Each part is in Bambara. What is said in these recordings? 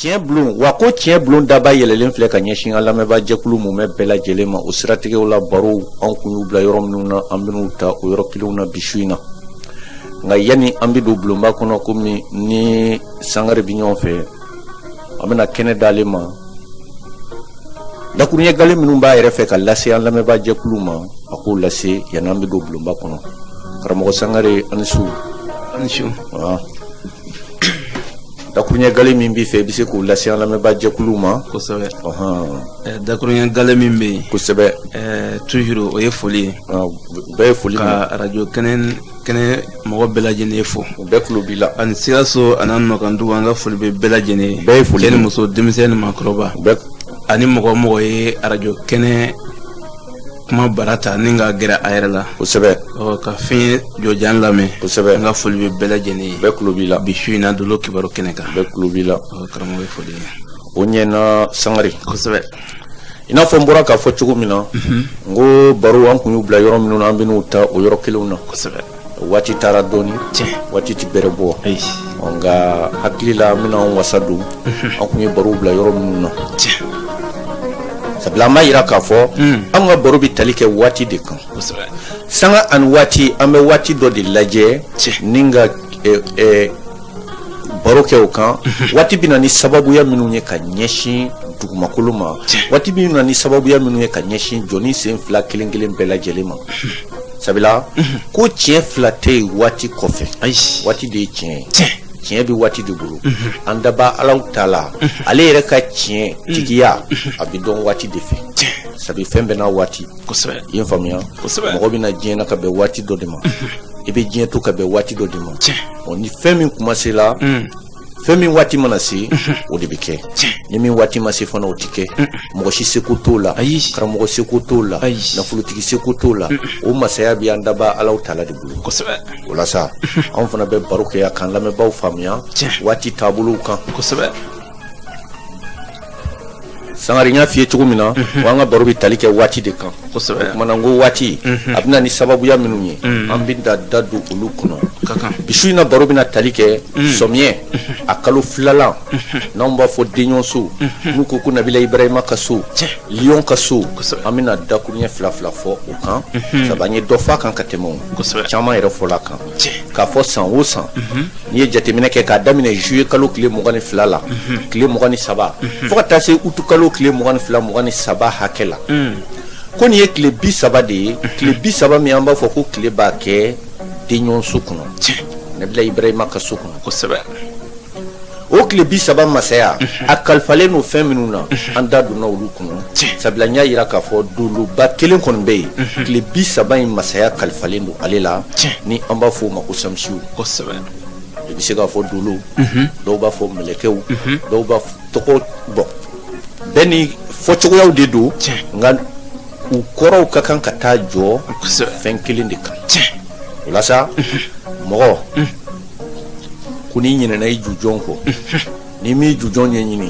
tiɲɛ bulon wa ko tiɲɛ bulon daba yɛlɛlen filɛ ka ɲɛsin an lamɛnbaa jɛkulu mumɛ bɛɛ lajɛlen ma o siratigɛw la barow an kun y'u bila yɔrɔ minnu na an ben'u ta o yɔrɔ kelenw na bi su in na nka yanni an be don bulonba kɔnɔ komi ni Sangare bi ɲɔgɔn fɛ an bena kɛnɛ d'ale ma dakuruɲɛ gale minnu b'a yɛrɛ fɛ ka lase an lamɛnbaa jɛkulu ma a k'o lase yanni an be don bulonba kɔnɔ karamɔgɔ Sangare ani su dakuruɲɛ gale min b'i fɛ i be se k'o lase an lamɛnbaa jɛkulu ma kosɛbɛ dakuruɲɛ gale min be yen kosɛbɛ toujours o ye foli ye bɛɛ ye foli ka radio kɛnɛ mɔgɔ bɛɛ lajɛlen ye fo bɛɛ kulo b'i la ani Sikaso ani Nɔkandugu an ka foli bɛ bɛɛ lajɛlen ye bɛɛ ye foli cɛ ni muso denmisɛn ni maakɔrɔba ani mɔgɔ ye radio kɛnɛ kuma barata ni ka gɛrɛ a yɛrɛ la kosɛbɛ ka fiɲɛ jɔjan lamɛn kosɛbɛ an ka foli bɛ bɛɛ lajɛlen ye bɛɛ kulo b'i la bi su in na Dolo Kibaru kɛnɛ kan bɛɛ kulo b'i la karamɔgɔ ye foli ye o ɲɛna Sangare kosɛbɛ i n'a fɔ n bɔra k'a fɔ cogo min na n ko baro an kun y'u bila yɔrɔ minnu na an ben'u ta o yɔrɔ kelenw na kosɛbɛ waati taara dɔɔni waati ti bɛrɛ bɔ nka hakili la an bena an wasa don an kun ye barow bila yɔrɔ minnu na sabula an b'a yira k'a fɔ an ka baro bi tali kɛ waati de kan sanga ani waati an bɛ waati dɔ de lajɛ ni ka baro kɛ o kan waati bina ni sababuya minnu ye ka ɲɛsin dugumakolo ma waati bina ni sababuya minnu ye ka ɲɛsin jɔni sen fila kelen kelen bɛɛ lajɛlen ma sabula ko tiɲɛ fila tɛ yen waati kɔfɛ waati de ye tiɲɛ ye tiɲɛ bi waati de bolo an daba Ala ta la ale yɛrɛ ka tiɲɛ tigiya a bi dɔn waati de fɛ sabi fɛn bɛɛ n'a waati kosɛbɛ i ye faamuya mɔgɔ bɛna diɲɛ na ka bɛn waati dɔ de ma i bɛ diɲɛ to ka bɛn waati dɔ de ma ni fɛn min commencé la fɛn min waati mana se o de bɛ kɛ ni min waati ma se fana o ti kɛ mɔgɔ si seko t'o la karamɔgɔ seko t'o la nafolotigi seko t'o la o masaya bi an daba Ala taala de bolo kosɛbɛ o la sa anw fana bɛ baro kɛ k'an lamɛnbaaw faamuya waati taabolow kan kosɛbɛ Sangare n y'a f'i ye cogo min na an ka baro bi tali kɛ waati de kan kosɛbɛ o kumana n ko waati a bɛna ni sababuya minnu ye an bɛ da don olu kɔnɔ bi su in na baro bɛna tali kɛ sɔmiyɛ a kalo filalan n'anw b'a fɔ denɲɔgɔnso n'u ko Nabila Ibrahima ka so Lion ka so an bɛna dakuruɲɛ fila fila fɔ o kan sabu an ye dɔ fɔ a kan ka tɛmɛ o caman yɛrɛ fɔla a kan k'a fɔ san o san n'i ye jateminɛ kɛ k'a daminɛ juillet kalo tile 22 la tile 23 fo ka taa se août kalo tile 22 23 hakɛ la ko nin ye tile 30 de ye tile 30 min an b'a fɔ ko tile b'a kɛ denɲɔgɔnso kɔnɔ Nabila Ibrahima ka so kɔnɔ kosɛbɛ o tile 30 masaya a kalifalen no fɛn minnu na an da donna olu kɔnɔ sabula n y'a yira k'a fɔ doloba kelen kɔni bɛ yen tile 30 in masaya kalifalen don ale la ni an b'a fɔ o ma ko Samsiw kosɛbɛ i bɛ se k'a fɔ dolo dɔw b'a fɔ mɛlɛkɛw dɔw b'a tɔgɔ bɔn bɛɛ ni fɔcogoyaw de don nka u kɔrɔw ka kan ka taa jɔ fɛn kelen de kan o la sa mɔgɔ ko n'i ɲinɛna i jujɔn kɔ n'i m'i jujɔn ɲɛɲini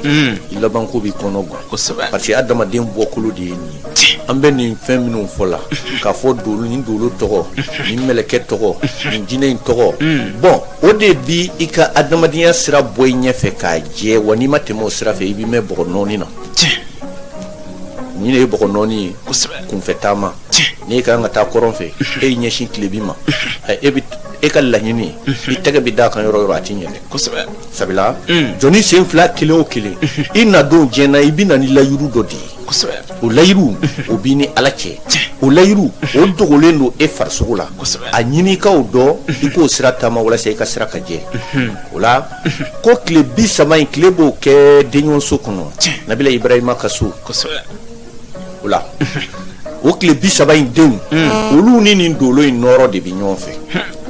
i labanko b'i kɔnɔ gan parce que adamaden bɔkolo de ye nin ye an bɛ nin fɛn minnu fɔ la k'a fɔ dolo ni dolo tɔgɔ ni mɛlɛkɛ tɔgɔ ni jinɛ in tɔgɔ bɔn o de bi i ka adamadenya sira bɔ i ɲɛfɛ k'a jɛ wa n'i ma tɛmɛ o sira fɛ i b'i mɛn bɔgɔ nɔɔni na nin de ye bɔgɔ nɔɔni ye kunfɛ taama n'i ka kan ka taa kɔrɔn fɛ e y'i ɲɛsin tilebi ma e ka laɲini i tɛgɛ bɛ d'a kan yɔrɔ yɔrɔ a ti ɲɛ dɛ sabula jɔnni sen fila kelen o kelen i na don diɲɛ na i bɛ na ni layiru dɔ de ye o layiru o b'i ni Ala cɛ o layiru o dogolen don e farisogo la a ɲini k'o dɔn i k'o sira taama walasa i ka sira ka jɛ o la ko tile 30 in tile b'o kɛ denɲɔgɔnso kɔnɔ Nabila Ibrahima ka so o la o tile 30 in denw olu ni nin dolo in nɔrɔ de bɛ ɲɔgɔn fɛ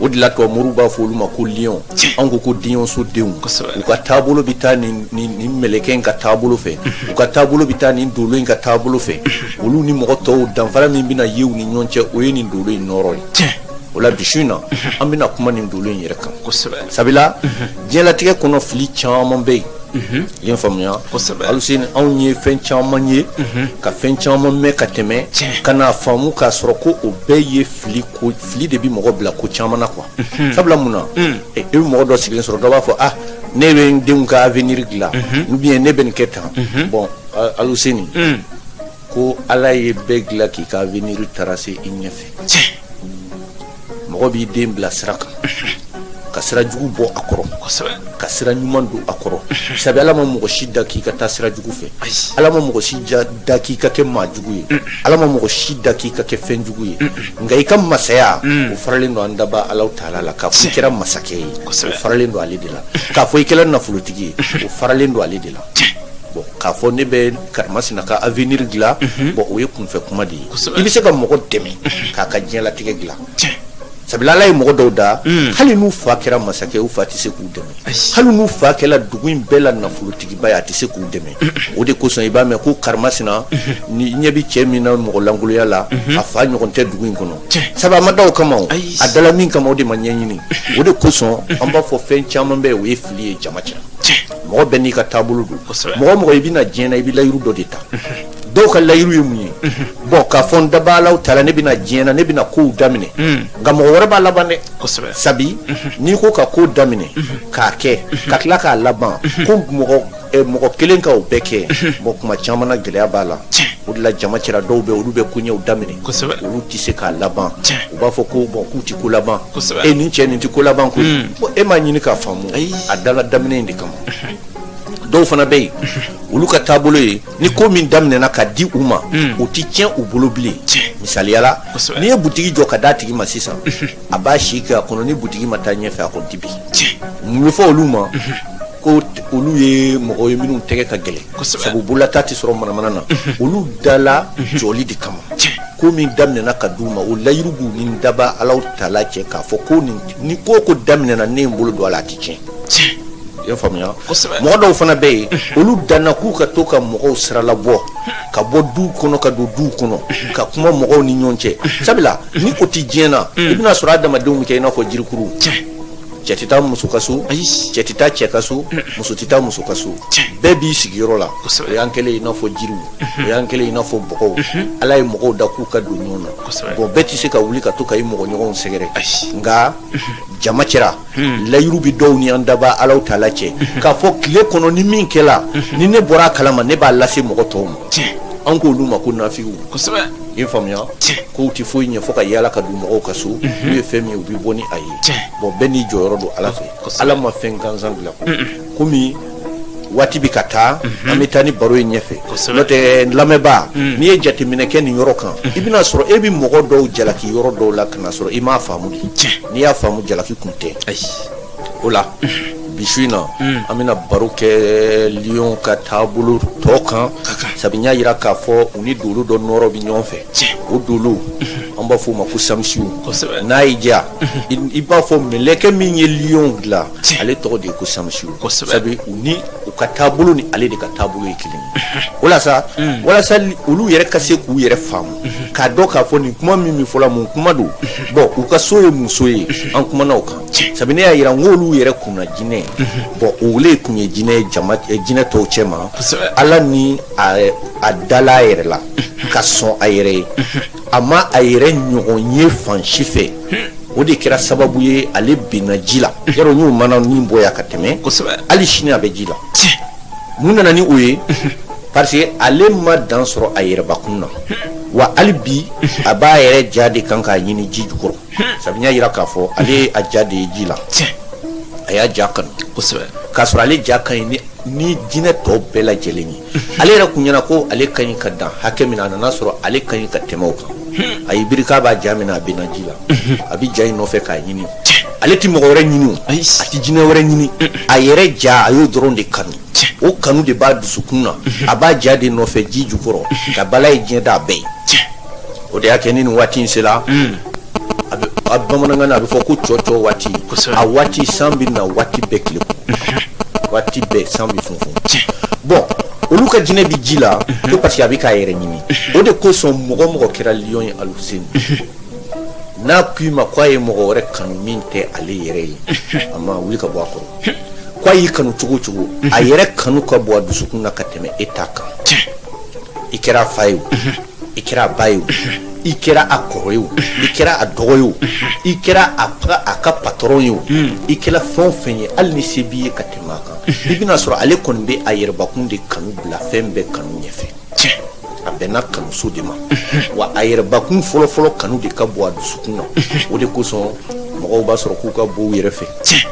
o de la tubabu b'a fɔ olu ma ko Lion an ko denɲɔnso denw u ka taabolo bɛ taa nin mɛlɛkɛ in ka taabolo fɛ u ka taabolo bɛ taa nin dolo in ka taabolo fɛ olu ni mɔgɔ tɔw danfara min bɛna ye u ni ɲɔgɔn cɛ o ye nin dolo in nɔrɔ ye o la bi su in na an bɛna kuma nin dolo in yɛrɛ kan sabula diɲɛlatigɛ kɔnɔ fili caman bɛ yen yen faamuya aluseni anw ye fɛn caman ye ka fɛn caman mɛn ka tɛmɛ kana faamu k'a sɔrɔ ko o bɛɛ ye fili de bi mɔgɔ bila ko caman na quoi sabula mun na e bɛ mɔgɔ dɔ sigilen sɔrɔ dɔ b'a fɔ ne bɛ n denw ka avenir dilan ou bien ne bɛ nin kɛ tan bon aluseni ko ala ye bɛɛ dilan k'i ka avenir tracer i ɲɛfɛ mɔgɔ b'i den bila sira kan ka sira jugu bɔ a kɔrɔ ka sira ɲuman don a kɔrɔ sabu ala ma mɔgɔ si da k'i ka taa sira jugu fɛ ala ma mɔgɔ si da k'i ka kɛ maa jugu ye ala ma mɔgɔ si da k'i ka kɛ fɛn jugu ye nka i ka masaya o faralen don an daba ala taala la k'a fɔ i kɛra masakɛ ye o faralen don ale de la k'a fɔ i kɛra nafolotigi ye o faralen don ale de la bon k'a fɔ ne bɛ karimasina ka avenir dilan bon o ye kunfɛ kuma de ye i bɛ se ka mɔgɔ dɛmɛ k'a ka diɲɛlatigɛ dilan sabula ala ye mɔgɔ dɔw da hali n'u fa kɛra masakɛ u fa tɛ se k'u dɛmɛ hali n'u fa kɛra dugu in bɛɛ la nafolotigiba ye a tɛ se k'u dɛmɛ o de kosɔn i b'a mɛn ko karimasina ni ɲɛ bɛ cɛ min na mɔgɔ langoloya la a fa ɲɔgɔn tɛ dugu in kɔnɔ sabu a ma da o kama o a dala min kama o de ma ɲɛɲini o de kosɔn an b'a fɔ fɛn caman bɛ o ye fili ye jama cɛ mɔgɔ bɛɛ n'i ka taabolo don mɔgɔ mɔgɔ i bɛna diɲɛ na i bɛ layiru dɔ de ta dɔw ka layiru ye mun ye bon k'a fɔ n daba alaw taala ne bɛna diɲɛ na ne bɛna kow daminɛ nka mɔgɔ wɛrɛ b'a laban dɛ sabi n'i ko ka ko daminɛ k'a kɛ ka tila k'a laban ko mɔgɔ kelen ka o bɛɛ kɛ bon kuma caman na gɛlɛya b'a la o de la jama cɛla dɔw bɛ olu bɛ koɲɛw daminɛ olu tɛ se k'a laban u b'a fɔ ko bon k'u tɛ ko laban nin cɛ nin tɛ ko laban koyi e m'a ɲini k'a faamu a dala daminɛ in de kama dɔw fana bɛ yen olu ka taabolo ye ni ko min daminɛna ka di u ma o tɛ tiɲɛ u bolo bilen misaliyala n'i ye butigi jɔ ka d'a tigi ma sisan a b'a si kɛ a kɔnɔ ni butigi ma taa ɲɛfɛ a kɔni tɛ bin mun bɛ fɔ olu ma ko olu ye mɔgɔ ye minnu tɛgɛ ka gɛlɛn sabu bololata tɛ sɔrɔ manamana na olu dala jɔli de kama ko min daminɛna ka d'u ma o layiru b'u ni daba alaw tala cɛ k'a fɔ ko ni ko ko daminɛna ne ye n bolo don a la a tɛ tiɲɛ i y'a faamuya mɔgɔ dɔw fana bɛ yen olu danna k'u ka to ka mɔgɔw sirala bɔ ka bɔ duw kɔnɔ ka don duw kɔnɔ ka kuma mɔgɔw ni ɲɔgɔn cɛ sabula ni o tɛ diɲɛ na i bɛna sɔrɔ adamadenw bɛ kɛ i n'a fɔ jirikuru cɛ tɛ taa muso ka so cɛ tɛ taa cɛ ka so muso tɛ taa muso ka so bɛɛ b'i sigiyɔrɔ la o y'an kɛlen i n'a fɔ jiriw o y'an kɛlen i n'a fɔ bɔgɔw ala ye mɔgɔw da k'u ka don ɲɔgɔn na bon bɛɛ tɛ se ka wuli ka to ka i mɔgɔ ɲɔgɔnw sɛgɛrɛ nka jama cɛra layiru bi dɔw ni an daba alaw taala cɛ k'a fɔ tile kɔnɔ ni min kɛla ni ne bɔra a kalama ne b'a lase mɔgɔ tɔw ma an k'olu ma ko nafigiw i faamuya kow tɛ foyi ɲɛ fo ka yaala ka don mɔgɔw ka so n'u ye fɛn min ye u bɛ bɔ ni a ye bon bɛɛ n'i jɔyɔrɔ don ala fɛ ala ma fɛn gansan dilan komi waati bɛ ka taa an bɛ taa ni baro ye ɲɛfɛ n'o tɛ lamɛnbaa n'i ye jateminɛ kɛ nin yɔrɔ kan i bɛna sɔrɔ e bɛ mɔgɔ dɔw jalaki yɔrɔ dɔw la ka na sɔrɔ i m'a faamu de n'i y'a faamu jalaki kun tɛ o la bi su in na an bɛna baro kɛ Lion ka taabolo tɔ kan sabu n y'a jira k'a fɔ u ni dolo dɔ nɔrɔ bɛ ɲɔgɔn fɛ o dolo an b'a fɔ o ma ko samisiw n'a y'i diya i b'a fɔ mɛlɛkɛ min ye Lion dilan ale tɔgɔ de ye ko samisiw sabu u ni u ka taabolo ni ale de ka taabolo ye kelen ye walasa olu yɛrɛ ka se k'u yɛrɛ faamu k'a dɔn k'a fɔ nin kuma min fɔla mun kuma don bon u ka so ye muso ye an kumana o kan sabu ne y'a jira n k'olu yɛrɛ kunna jinɛ bon o le kun ye jinɛ tɔw cɛ ma ala ni a dala a yɛrɛ la ka sɔn a yɛrɛ ye a ma a yɛrɛ ɲɔgɔn ye fan si fɛ o de kɛra sababu ye ale binna ji la yɔrɔ n'u mana min bɔ ya ka tɛmɛ hali sini a bɛ ji la mun nana ni o ye parce que ale ma dan sɔrɔ a yɛrɛbakun na wa hali bi a b'a yɛrɛ ja de kan k'a ɲini ji jukɔrɔ sabu n y'a jira k'a fɔ ale a ja de ye ji la a y'a ja kanu k'a sɔrɔ ale ja ka ɲi ni jinɛ tɔw bɛɛ lajɛlen ye ale yɛrɛ kun ɲɛna ko ale ka ɲi ka dan hakɛ min na a nana sɔrɔ ale ka ɲi ka tɛmɛ o kan a y'i biri k'a b'a ja min na a bɛ na ji la a bɛ ja in nɔfɛ k'a ɲini ale tɛ mɔgɔ wɛrɛ ɲini a tɛ jinɛ wɛrɛ ɲini a yɛrɛ ja a y'o dɔrɔn de kanu o kanu de b'a dusukun na a b'a ja de nɔfɛ ji jukɔrɔ ka bala ye diɲɛ da a bɛɛ ye o de y'a kɛ ni nin waati in sera a bamanankan na a bɛ fɔ ko cɔcɔ waati a waati san bɛ na waati bɛɛ tile kɔnɔ waati bɛɛ san bɛ funfun bon olu ka jinɛ bɛ ji la ko parce que a bɛ k'a yɛrɛ ɲini o de kosɔn mɔgɔ kɛra Lion ye Aluseni n'a k'i ma k'a ye mɔgɔ wɛrɛ kanu min tɛ ale yɛrɛ ye a ma wuli ka bɔ a kɔrɔ kwa y'i kanu cogo cogo a yɛrɛ kanu ka bɔ a dusukun na ka tɛmɛ e ta kan i kɛra a fa ye o i kɛra a ba ye o i kɛra a kɔrɔ ye o i kɛra a dɔgɔ ye o i kɛra a ka patron ye o i kɛra fɛn o fɛn ye hali ni se b'i ye ka tɛmɛ a kan i bɛna sɔrɔ ale kɔni bɛ a yɛrɛbakun de kanu bila fɛn bɛɛ kanu ɲɛfɛ a bɛnna kanuso de ma wa a yɛrɛbakun fɔlɔfɔlɔ kanu de ka bɔ a dusukun na o de kosɔn mɔgɔw b'a sɔrɔ k'u ka bɔ u yɛrɛ fɛ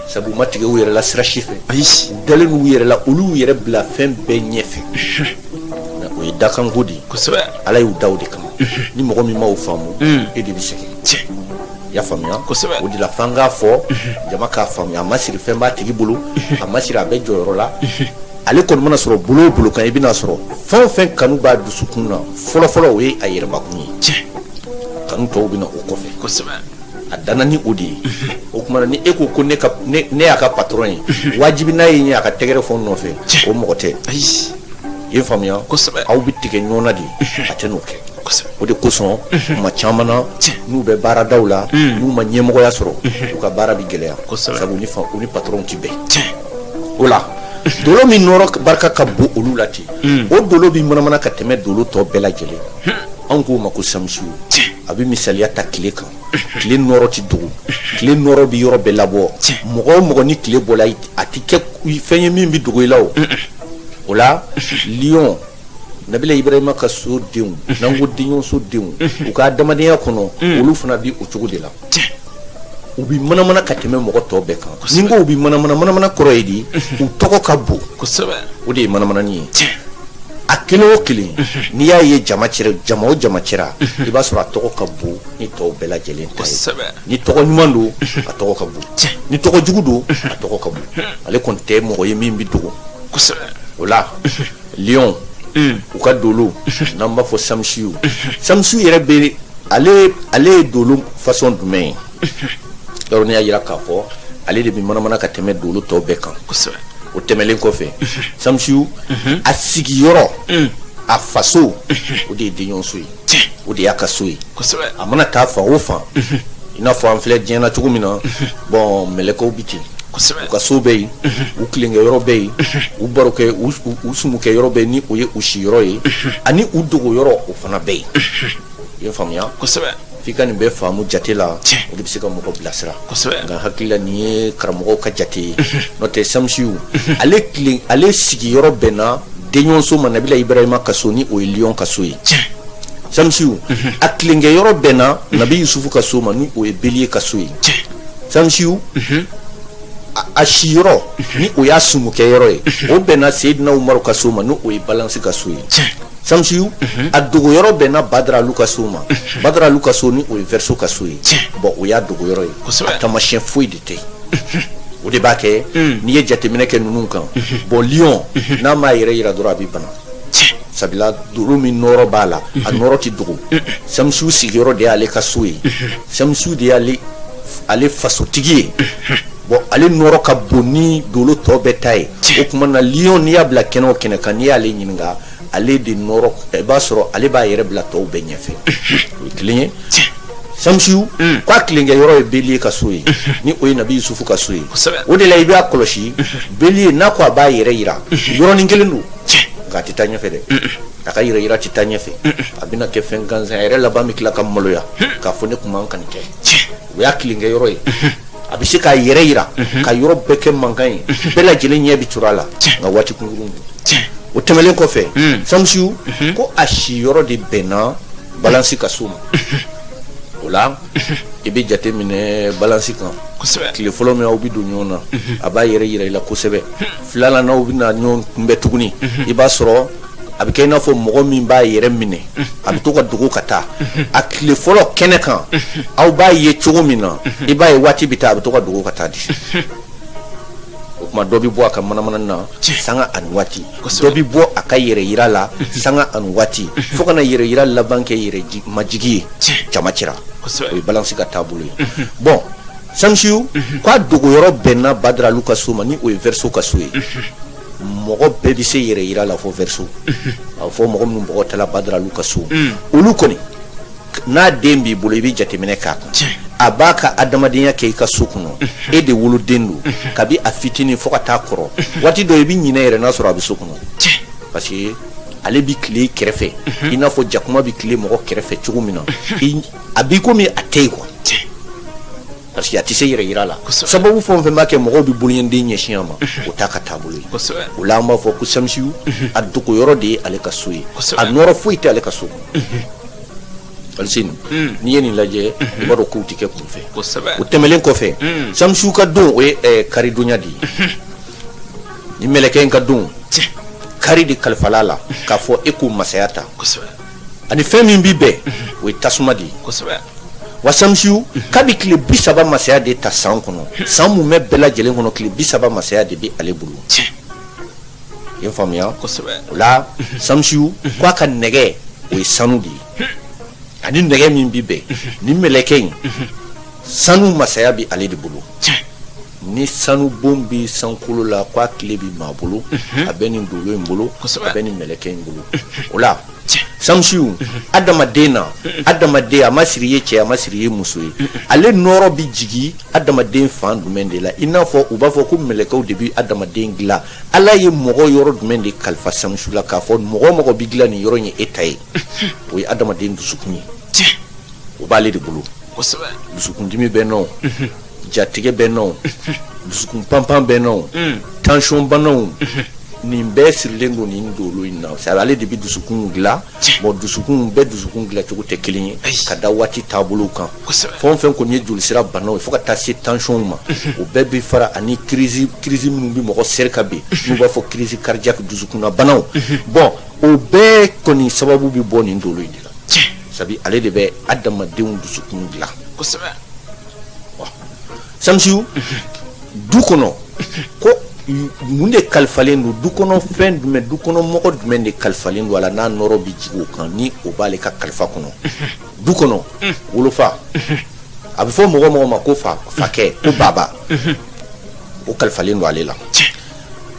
sabu u ma tigɛ u yɛrɛ la sira si fɛ u dalen n'u yɛrɛ la olu y'u yɛrɛ bila fɛn bɛɛ ɲɛfɛ o ye dakanko de ye ala y'u da o de kama ni mɔgɔ min m'o faamu e de bɛ sɛgɛn i y'a faamuya o de la f'an k'a fɔ jama k'a faamuya a ma siri fɛn b'a tigi bolo a ma siri a bɛ jɔyɔrɔ la ale kɔni mana sɔrɔ bolo o bolo kan i bɛna sɔrɔ fɛn o fɛn kanu b'a dusukun na fɔlɔfɔlɔ o ye a yɛrɛbakun ye kanu tɔw bɛ na o kɔfɛ a danna ni o de ye o tuma ni e ko ne y'a ka patron ye wajibi n'a ye ɲɛ a ka tɛgɛrɛ fɔ n nɔfɛ o mɔgɔ tɛ i ye faamuya aw bɛ tigɛ ɲɔgɔn na de a tɛ n'o kɛ o de kosɔn kuma caman na n'u bɛ baaradaw la n'u ma ɲɛmɔgɔya sɔrɔ u ka baara bɛ gɛlɛya sabu u ni patron tɛ bɛn o la dolo min nɔrɔ barika ka bon olu la ten o dolo bɛ manamana ka tɛmɛ dolo tɔ bɛɛ lajɛlen anw k'o ma ko samisiw a bɛ misaliya ta tile kan tile nɔrɔ tɛ dogo tile nɔrɔ bɛ yɔrɔ bɛɛ labɔ mɔgɔ o mɔgɔ ni tile bɔla a tɛ kɛ fɛn ye min bɛ dogo i la o la lion Nabila Ibrahima ka so denw n'an ko denɲɔgɔnso denw u ka adamadenya kɔnɔ olu fana bɛ o cogo de la u bɛ manamana ka tɛmɛ mɔgɔ tɔw bɛɛ kan ni ko u bɛ manamana kɔrɔ ye di u tɔgɔ ka bon o de ye manamanani ye a kelen o kelen n'i y'a ye jama o jama cɛra i b'a sɔrɔ a tɔgɔ ka bon ni tɔw bɛɛ lajɛlen ta ye ni tɔgɔ ɲuman don a tɔgɔ ka bon ni tɔgɔ jugu don a tɔgɔ ka bon ale kɔni tɛ mɔgɔ ye min bɛ dogo o la lion u ka dolo n'an b'a fɔ samisiw yɛrɛ bɛ ale ye dolo façon jumɛn ye yɔrɔ ni y'a yira k'a fɔ ale de bɛ manamana ka tɛmɛ dolo tɔw bɛɛ kan o tɛmɛlen kɔfɛ samisiw a sigiyɔrɔ a faso o de ye denɲɔgɔnso ye o de y'a ka so ye a mana taa fan o fan i n'a fɔ an filɛ diɲɛ na cogo min na bɔn mɛlɛkɛw bɛ ten u ka so bɛ yen u tilenkɛ yɔrɔ bɛ yen u barokɛ u sumukɛ yɔrɔ bɛ yen ni o ye u si yɔrɔ ye ani u dogo yɔrɔ o fana bɛ yen i ye faamuya f'i ka nin bɛɛ faamu jate la o de bɛ se ka mɔgɔ bilasira nka hakili la nin ye karamɔgɔw ka jate ye n'o tɛ samisiw ale sigiyɔrɔ bɛnna denɲɔgɔnso ma Nabila Ibrahima ka so ni o ye lion ka so ye samisiw a tilenkɛ yɔrɔ bɛnna Nabi Yusufu ka so ma ni o ye belier ka so ye samisiw a si yɔrɔ ni o y'a sumukɛ yɔrɔ ye o bɛnna Seyidina Umaru ka so ma ni o ye balansi ka so ye samisiw a dogo yɔrɔ bɛnna Badaralu ka so ma Badaralu ka so ni o ye verso ka so ye bɔn o y'a dogo yɔrɔ ye a tamasiyɛn foyi de tɛ o de b'a kɛ n'i ye jateminɛ kɛ ninnu kan bɔn lion n'a m'a yɛrɛ yira dɔrɔn a bɛ bana sabula dolo min nɔrɔ b'a la a nɔrɔ tɛ dogo samisiw sigiyɔrɔ de y'ale ka so ye samisiw de y'ale fasotigi ye bon ale nɔrɔ ka bon ni dolo tɔ bɛɛ ta ye o tuma na lion n'i y'a bila kɛnɛ o kɛnɛ kan n'i y'ale ɲininka ale de nɔrɔ i b'a sɔrɔ ale b'a yɛrɛ bila tɔw bɛɛ ɲɛfɛ o ye kelen ye samisiw k'a tilenkɛ yɔrɔ ye belier ka so ye ni o ye Nabi Yusufu ka so ye o de la i b'a kɔlɔsi belier n'a ko a b'a yɛrɛ yira yɔrɔnin kelen don nka a tɛ taa ɲɛfɛ dɛ a ka yɛrɛ yira tɛ taa ɲɛfɛ a bɛna kɛ fɛn gansan a yɛrɛ laban bɛ tila ka maloya k'a fɔ ne kun man kan kɛ o y'a tilenkɛ yɔrɔ ye a bɛ se k'a yɛrɛ yira ka yɔrɔ bɛɛ kɛ mankan ye bɛɛ lajɛlen ɲɛ bɛ turu a la nka waati kunkurun don o tɛmɛlen kɔfɛ samisiw ko a si yɔrɔ de bɛnna balansi ka so ma o la i bɛ jate minɛ balansi kan tile fɔlɔ min aw bɛ don ɲɔgɔn na a b'a yɛrɛ yira i la kosɛbɛ filanan n'aw bɛna ɲɔgɔn kunbɛn tuguni i b'a sɔrɔ a bɛ kɛ i n'a fɔ mɔgɔ min b'a yɛrɛ minɛ a bɛ to ka dogo ka taa a tile fɔlɔ kɛnɛ kan aw b'a ye cogo min na i b'a ye waati bɛ taa a bɛ to ka dogo ka taa di o tuma dɔ bɛ bɔ a ka manamana na sanga ani waati dɔ bɛ bɔ a ka yɛrɛ yira la sanga ani waati fo kana yɛrɛ yira laban kɛ yɛrɛ majigi ye jama cɛra o ye balansi ka taabolo ye bɔn samisiw k'a dogo yɔrɔ bɛnna Badaralu ka so ma ni o ye verso ka so ye mɔgɔ bɛɛ bɛ se yɛrɛ yira la fo verso a fɔ mɔgɔ minnu bɔgɔ tala Badaralu ka so olu kɔni n'a den b'i bolo i bɛ jateminɛ k'a kan a b'a ka adamadenya kɛ i ka so kɔnɔ e de woloden don kabi a fitinin fo ka taa kɔrɔ waati dɔ i bɛ ɲinɛ yɛrɛ n'a sɔrɔ a bɛ so kɔnɔ parce que ale bi tile kɛrɛfɛ i n'a fɔ jakuma bi tile mɔgɔ kɛrɛfɛ cogo min na a b'i komi a tɛ yen quoi parce que a tɛ se yɛrɛ yira la sababu fɛn o fɛn b'a kɛ mɔgɔw bɛ boloɲɛden ɲɛsin a ma o t'a ka taabolo ye o la an b'a fɔ ko Samsiw a dogoyɔrɔ de ye ale ka so ye a nɔrɔ foyi tɛ ale ka so kɔnɔ Aliseni n'i ye nin lajɛ i b'a dɔn kow tɛ kɛ kunfɛ o tɛmɛlen kɔfɛ Samsiw ka don o ye karidonya de ye ni mɛlɛkɛ in ka don kari de kalifala la k'a fɔ e ko masaya ta ani fɛn min bi bɛɛ o ye tasuma de ye wa Samsiw k'a bɛ tile 30 masaya de ta san kɔnɔ san mun bɛ bɛɛ lajɛlen kɔnɔ tile 30 masaya de bɛ ale bolo i ye faamuya o la Samsiw k'a ka nɛgɛ o ye sanu de ye ani nɛgɛ min bi bɛɛ ni mɛlɛkɛ in sanu masaya bɛ ale de bolo ni sanu bon bi sankolo la k'a tile bi maa bolo a bɛ nin dolo in bolo a bɛ nin mɛlɛkɛ in bolo o la Samsiw adamaden na adamaden a ma siri ye cɛ a ma siri ye muso ye ale nɔrɔ bi jigi adamaden fan jumɛn de la i n'a fɔ u b'a fɔ ko mɛlɛkɛw de bi adamaden dilan ala ye mɔgɔ yɔrɔ jumɛn de kalifa Samsiw la k'a fɔ mɔgɔ mɔgɔ bi dilan nin yɔrɔ in ye e ta ye o ye adamaden dusukun ye o b'ale de bolo dusukundimi bɛ nɔ jatigɛ bɛ nɔ dusukun panpan bɛ nɔ tension banaw nin bɛɛ sirilen don nin dolo in na c'est ale de bi dusukun dilan bon dusukun bɛɛ dusukun dilan cogo tɛ kelen ye ka da waati taabolo kan fɛn fɛn kɔni ye joli sira banaw ye fo ka taa se tension ma o bɛɛ bi fara ani crise minnu bi mɔgɔ seri ka bin n'u b'a fɔ crise cardiaque dusukunna banaw bon o bɛɛ kɔni sababu bi bɔ nin dolo in de la sabi ale de bɛ adamadenw dusukun dilan Samsiw du kɔnɔ ko mun de kalifalen don du kɔnɔ fɛn jumɛn du kɔnɔ mɔgɔ jumɛn de kalifalen don a la n'a nɔrɔ bi jigi o kan ni o b'ale ka kalifa kɔnɔ du kɔnɔ wolofa a bɛ fɔ mɔgɔ ma ko fakɛ ko baba o kalifalen don ale la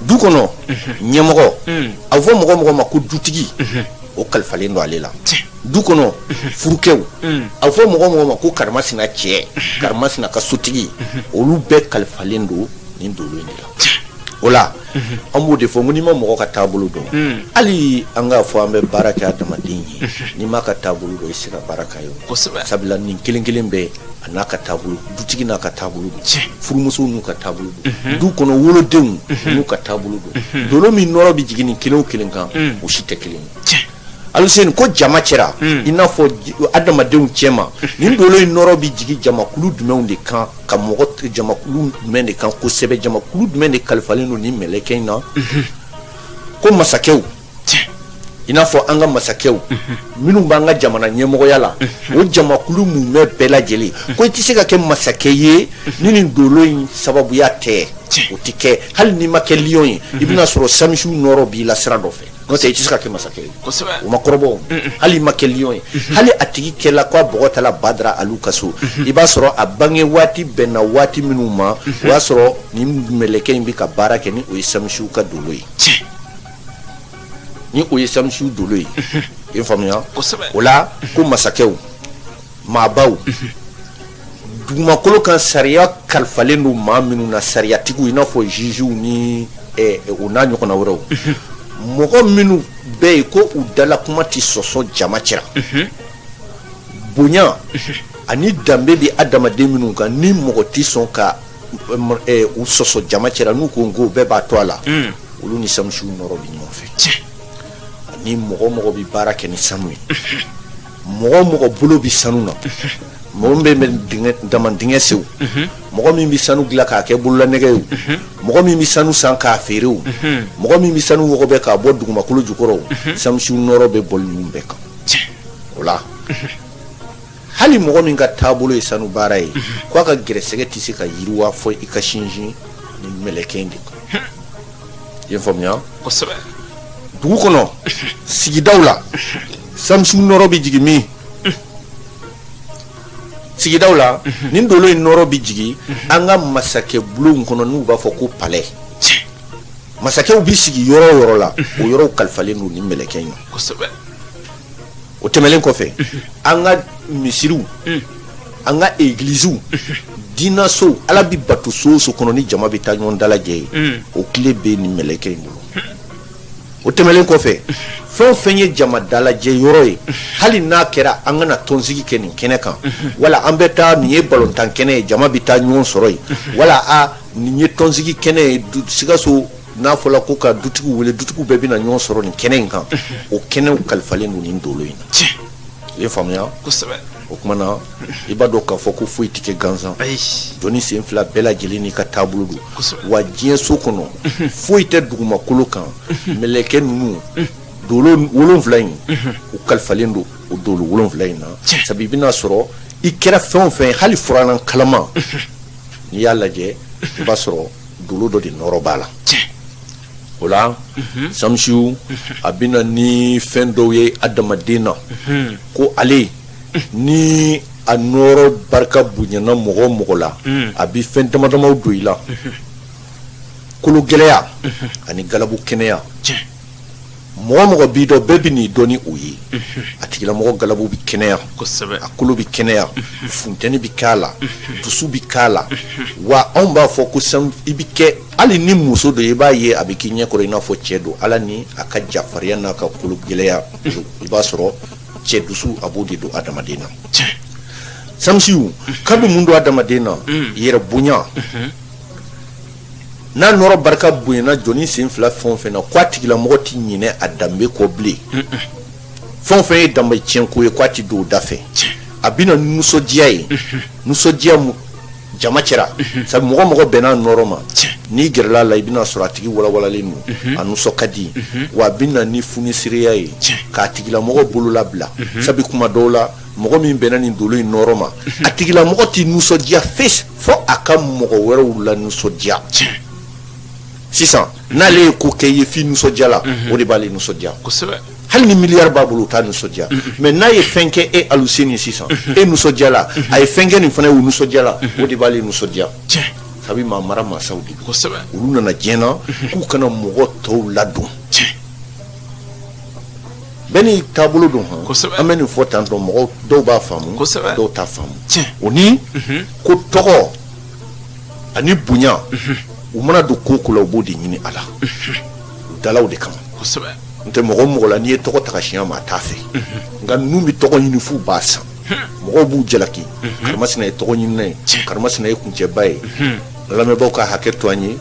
du kɔnɔ ɲɛmɔgɔ a bɛ fɔ mɔgɔ ma ko dutigi o kalifalen don ale la du kɔnɔ furukɛw a bɛ fɔ mɔgɔ ma ko karimasina cɛ karimasina ka sotigi olu bɛɛ kalifalen don nin dolo in de la o la an b'o de fɔ n'i ma mɔgɔ ka taabolo dɔn hali an k'a fɔ an bɛ baara kɛ adamaden ye n'i ma ka taabolo dɔn i se ka baara k'a ye sabula nin kelen kelen bɛɛ a n'a ka taabolo dutigi n'a ka taabolo don furumusow n'u ka taabolo don du kɔnɔ wolodenw n'u ka taabolo don dolo min nɔrɔ bi jigin nin kelen o kelen kan o si tɛ kelen ye Aliseni ko jama cɛra i n'a fɔ adamadenw cɛ ma nin dolo in nɔrɔ bi jigi jamakulu jumɛnw de kan ka mɔgɔ jamakulu jumɛn de kan kosɛbɛ jamakulu jumɛn de kalifalen don ni mɛlɛkɛ in na ko masakɛw i n'a fɔ an ka masakɛw minnu b'an ka jamana ɲɛmɔgɔya la o jamakulu mun bɛɛ lajɛlen ko i tɛ se ka kɛ masakɛ ye ni nin dolo in sababuya tɛ o tɛ kɛ hali n'i ma kɛ lion ye i bɛna sɔrɔ Samsiw nɔrɔ b'i la sira dɔ fɛ n'o tɛ i tɛ se ka kɛ masakɛ ye o ma kɔrɔbɔ hali i ma kɛ lion ye hali a tigi kɛla ko a bɔgɔ tala Badara Alu ka so i b'a sɔrɔ a bange waati bɛnna waati minnu ma o y'a sɔrɔ nin mɛlɛkɛ in bɛ ka baara kɛ ni o ye Samsiw ka dolo ye ni o ye Samsiw dolo ye i ye faamuya o la ko masakɛw maabaw dugumakolo kan sariya kalifalen don maa minnu na sariyatigiw i n'a fɔ jugew ni o n'a ɲɔgɔnna wɛrɛw mɔgɔ minnu bɛɛ ye ko u dala kuma ti sɔsɔ jama cɛra bonya ani danbe bi adamaden minnu kan ni mɔgɔ ti sɔn ka u sɔsɔ jama cɛra n'u ko ngo bɛɛ b'a to a la olu ni Samsiw nɔrɔ bi ɲɔgɔn fɛ ni mɔgɔ bi baara kɛ ni sanu ye mɔgɔ bolo bi sanu na mɔgɔ min bɛ dama dingɛ sew mɔgɔ min bi sanu dilan k'a kɛ bololanɛgɛ ye mɔgɔ min bi sanu san k'a feere o mɔgɔ min bi sanu wɔgɔbɛ k'a bɔ dugumakolo jukɔrɔ Samsiw nɔrɔ bɛ bɔli ninnu bɛɛ kan o la hali mɔgɔ min ka taabolo ye sanu baara ye k'a ka gɛrɛsɛgɛ tɛ se ka yiriwa fɔ i ka sinsin ni mɛlɛkɛ in de kan i ye faamuya kosɛbɛ dugu kɔnɔ sigidaw la Samsiw nɔrɔ bi jigin min sigidaw la nin dolo in nɔrɔ bi jigi an ka masakɛ bulon kɔnɔ n'u b'a fɔ ko palais masakɛw bi sigi yɔrɔ o yɔrɔ la o yɔrɔw kalifalen don ni mɛlɛkɛ in na kosɛbɛ o tɛmɛlen kɔfɛ an ka misiriw an ka églisew dinaso ala bi bato so so kɔnɔ ni jama bɛ taa ɲɔgɔn dalajɛ ye o tile bɛ nin mɛlɛkɛ in bolo o tɛmɛlen kɔfɛ fɛn o fɛn ye jama dalajɛ yɔrɔ ye hali n'a kɛra an kana tɔnsigi kɛ nin kɛnɛ kan wala an bɛ taa nin ye balontan kɛnɛ ye jama bɛ taa ɲɔgɔn sɔrɔ yen wala nin ye tɔnsigi kɛnɛ ye Sikaso n'a fɔla ko ka dutigiw wele dutigiw bɛɛ bɛna ɲɔgɔn sɔrɔ nin kɛnɛ in kan o kɛnɛw kalifalen don nin dolo in na i ye faamuya kosɛbɛ o kuma na i b'a dɔn k'a fɔ ko foyi tɛ kɛ gansan jɔnni sen fila bɛɛ lajɛlen n'i ka taabolo don wa diɲɛ so kɔnɔ foyi tɛ dugumakolo kan mɛlɛkɛ ninnu dolo 7 in u kalifalen don o dolo 7 in na sabu i bɛna sɔrɔ i kɛra fɛn o fɛn hali furalan kalama n'i y'a lajɛ i b'a sɔrɔ dolo dɔ de nɔrɔ b'a la o la Samsiw a bɛna ni fɛn dɔw ye adamaden na ko ale ni a nɔrɔ barika bonyana mɔgɔ o mɔgɔ la a bɛ fɛn damadamaw don i la kolo gɛlɛya ani galabu kɛnɛya mɔgɔ mɔgɔ b'i dɔn bɛɛ bɛ n'i dɔn ni o ye a tigilamɔgɔ galabu bɛ kɛnɛya a kolo bɛ kɛnɛya funtɛni bɛ k'a la dusu bɛ k'a la wa anw b'a fɔ ko i bɛ kɛ hali ni muso dɔ i b'a ye a bɛ k'i ɲɛkɔrɔ i n'a fɔ cɛ don ala ni a ka jafarinya n'a ka kolo gɛlɛya i b'a sɔrɔ cɛ dusu a b'o de don adamaden na Samsiw ka bɛ mun don adamaden na yɛrɛ bonya n'a nɔrɔ barika bonyana jɔnni sen fila fɛn o fɛn na k'a tigilamɔgɔ tɛ ɲinɛ a danbe kɔ bilen fɛn o fɛn ye danbe tiɲɛko ye k'a tɛ don o da fɛ a bɛna nisɔndiya ye nisɔndiya jama cɛra sabu mɔgɔ mɔgɔ bɛnna nɔrɔ ma n'i gɛrɛla la i bɛna sɔrɔ a tigi walawalalen don a nisɔn ka di wa a bɛna ni funisereya ye k'a tigilamɔgɔ bolo labila sabu kuma dɔw la mɔgɔ min bɛnna nin dolo in nɔrɔ ma a tigilamɔgɔ tɛ nisɔndiya fo a ka mɔgɔ wɛrɛw la nisɔndiya sisan n'ale ye ko kɛ i ye f'i nisɔndiya la o de b'ale nisɔndiya hali ni miliyari b'a bolo o t'a nisɔndiya mɛ n'a ye fɛn kɛ e Aluseni sisan e nisɔndiya la a ye fɛn kɛ nin fana ye o nisɔndiya la o de b'ale nisɔndiya sabu maa mara mansaw de don olu nana diɲɛ na k'u kana mɔgɔ tɔw ladon bɛɛ n'i taabolo don an bɛ nin fɔ tan tɔ mɔgɔ dɔw b'a faamu dɔw t'a faamu o ni ko tɔgɔ ani bonya u mana don ko ko la u b'o de ɲini a la u dalaw de kama n tɛ mɔgɔ mɔgɔ la n'i ye tɔgɔ ta ka siɲɛ ma a t'a fɛ nka ninnu bɛ tɔgɔ ɲini f'u b'a san mɔgɔw b'u jalaki karimasina ye tɔgɔ ɲinina ye karimasina ye kuncɛba ye lamɛnbaaw ka hakɛ to an ye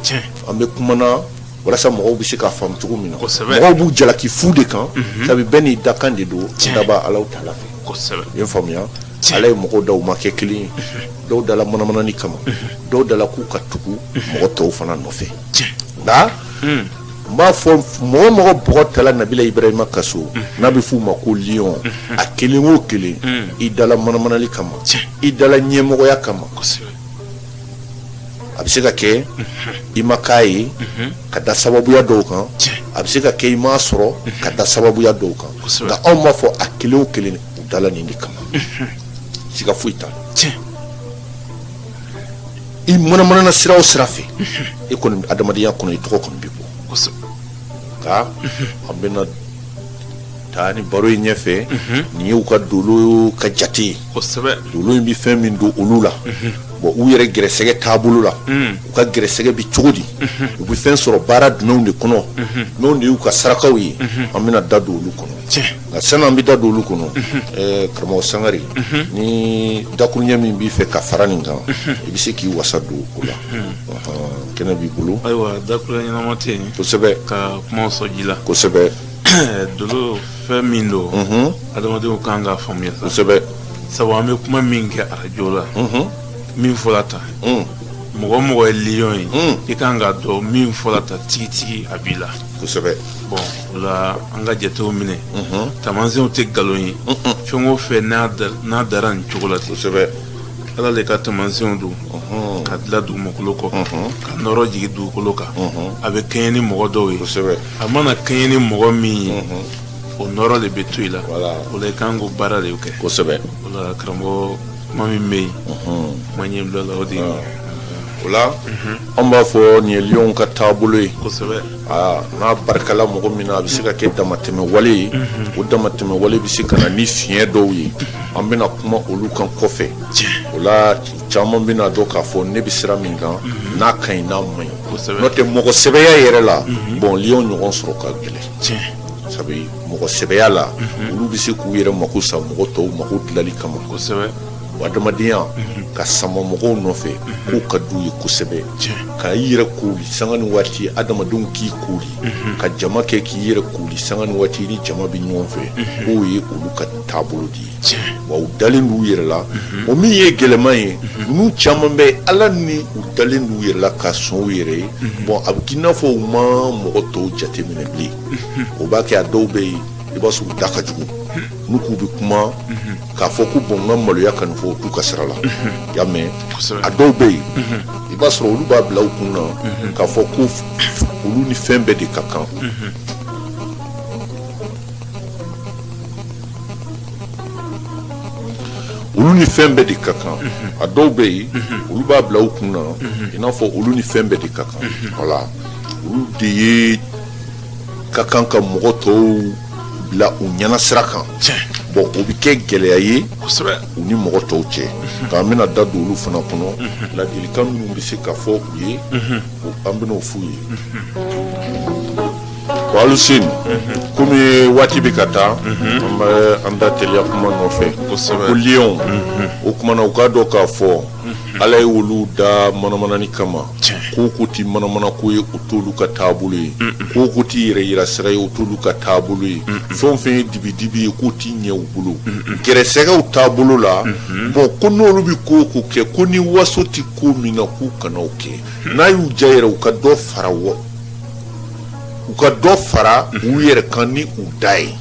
an bɛ kumana walasa mɔgɔw bɛ se k'a faamu cogo min na mɔgɔw b'u jalaki fu de kan sabu bɛɛ n'i dakan de don daba Alahu Taala fɛ i ye faamuya ala ye mɔgɔw da u ma kɛ kelen ye dɔw dala manamanani kama dɔw dala k'u ka tugu mɔgɔ tɔw fana nɔfɛ nka n b'a fɔ mɔgɔ mɔgɔ bɔgɔ tala Nabila Ibrahima ka so n'a bɛ f'u ma ko lion a kelen o kelen i dala manamanali kama i dala ɲɛmɔgɔya kama a bɛ se ka kɛ i ma k'a ye ka da sababuya dɔw kan a bɛ se ka kɛ i m'a sɔrɔ ka da sababuya dɔw kan nka anw b'a fɔ a kelen o kelen u dala nin de kama siga foyi t'a la i manamanana sira o sira fɛ e kɔni adamadenya kɔnɔ i tɔgɔ kɔni bɛ bɔ nka an bɛna taa ni baro in ɲɛfɛ nin ye u ka dolo ka jate ye dolo in bɛ fɛn min don olu la bon u yɛrɛ gɛrɛsɛgɛ taabolo la u ka gɛrɛsɛgɛ bɛ cogo di u bɛ fɛn sɔrɔ baara jumɛnw de kɔnɔ n'o de y'u ka sarakaw ye an bɛna da don olu kɔnɔ nka sani an bɛ da don olu kɔnɔ karamɔgɔ Sangare ni dakuruɲɛ min b'i fɛ ka fara nin kan i bɛ se k'i wasa don o la kɛnɛ b'i bolo. ayiwa dakuruɲɛ ɲɛnama tɛ yen kosɛbɛ ka kuma sɔn ji la kosɛbɛ dolo fɛn min don adamadenw kan k'a faamuya kosɛbɛ sabu an bɛ kuma min kɛ arajo la min fɔla ta mɔgɔ mɔgɔ ye lion ye i kan ka dɔn min fɔla ta tigitigi a b'i la kosɛbɛ bon o la an ka jatew minɛ taamasiyɛnw tɛ nkalon ye fɛn o fɛn n'a dara nin cogo la ten kosɛbɛ ala de ka taamasiyɛnw don ka dilan dugumakolo kɔ ka nɔrɔ jigin dugukolo kan a bɛ kɛɲɛ ni mɔgɔ dɔw ye kosɛbɛ a mana kɛɲɛ ni mɔgɔ min ye o nɔrɔ de bɛ to i la o la i kan k'o baara de kɛ kosɛbɛ o la karamɔgɔ kuma min bɛ yen kuma ɲɛbila la o de ye o la an b'a fɔ nin ye Lion ka taabolo ye kosɛbɛ n'a barikala mɔgɔ min na a bɛ se ka kɛ damatɛmɛ wale ye o damatɛmɛ wale bɛ se ka na ni fiɲɛ dɔw ye an bɛna kuma olu kan kɔfɛ o la caman bɛna dɔn k'a fɔ ne bɛ sira min kan n'a ka ɲi n'a man ɲi n'o tɛ mɔgɔ sɛbɛya yɛrɛ la bon Lion ɲɔgɔn sɔrɔ ka gɛlɛn sabu mɔgɔ sɛbɛya la olu bɛ se k'u yɛrɛ mako sa mɔgɔ tɔw mako dilanli kama kosɛbɛ wa adamadenya ka sama mɔgɔw nɔfɛ k'u ka d'u ye kosɛbɛ ka i yɛrɛ kooli sanga ni waati adamadenw k'i kooli ka jama kɛ k'i yɛrɛ kooli sanga ni waati ni jama bɛ ɲɔgɔn fɛ k'o ye olu ka taabolo de ye wa u dalen d'u yɛrɛ la o min ye gɛlɛman ye ninnu caman bɛ ala ni u dalen d'u yɛrɛ la ka sɔn u yɛrɛ ye bon a bɛ k'i n'a fɔ u ma mɔgɔ tɔw jateminɛ bilen o b'a kɛ a dɔw bɛ yen i b'a sɔrɔ u da ka jugu n'u k'u bɛ kuma k'a fɔ ko bon n ka maloya ka nin fɔ u t'u ka sira la y'a mɛn a dɔw bɛ yen i b'a sɔrɔ olu b'a bila u kun na k'a fɔ ko olu ni fɛn bɛɛ de ka kan olu ni fɛn bɛɛ de ka kan a dɔw bɛ yen olu b'a bila u kun na i n'a fɔ olu ni fɛn bɛɛ de ka kan voilà olu de ye ka kan ka mɔgɔ tɔw bila u ɲɛna sira kan bon o bɛ kɛ gɛlɛya ye u ni mɔgɔ tɔw cɛ k'an bɛna da don olu fana kɔnɔ ladilikan minnu bɛ se ka fɔ u ye an bɛna o f'u ye bon Aluseni komi waati bɛ ka taa an bɛ an da teliya kuma nɔfɛ ko Lion o kuma na u k'a dɔn k'a fɔ ala ye olu da manamanani kama ko ko ti manamana ko ye o t'olu ka taabolo ye ko ko ti yɛrɛ yira sira ye o t'olu ka taabolo ye fɛn fɛn ye dibi ye k'o ti ɲɛ u bolo gɛrɛsɛgɛw taabolo la bon ko n'olu bɛ ko ko kɛ ko ni waso ti ko min na k'u kana o kɛ n'a y'u ja yɛrɛ u ka dɔ fara u yɛrɛ kan ni u da ye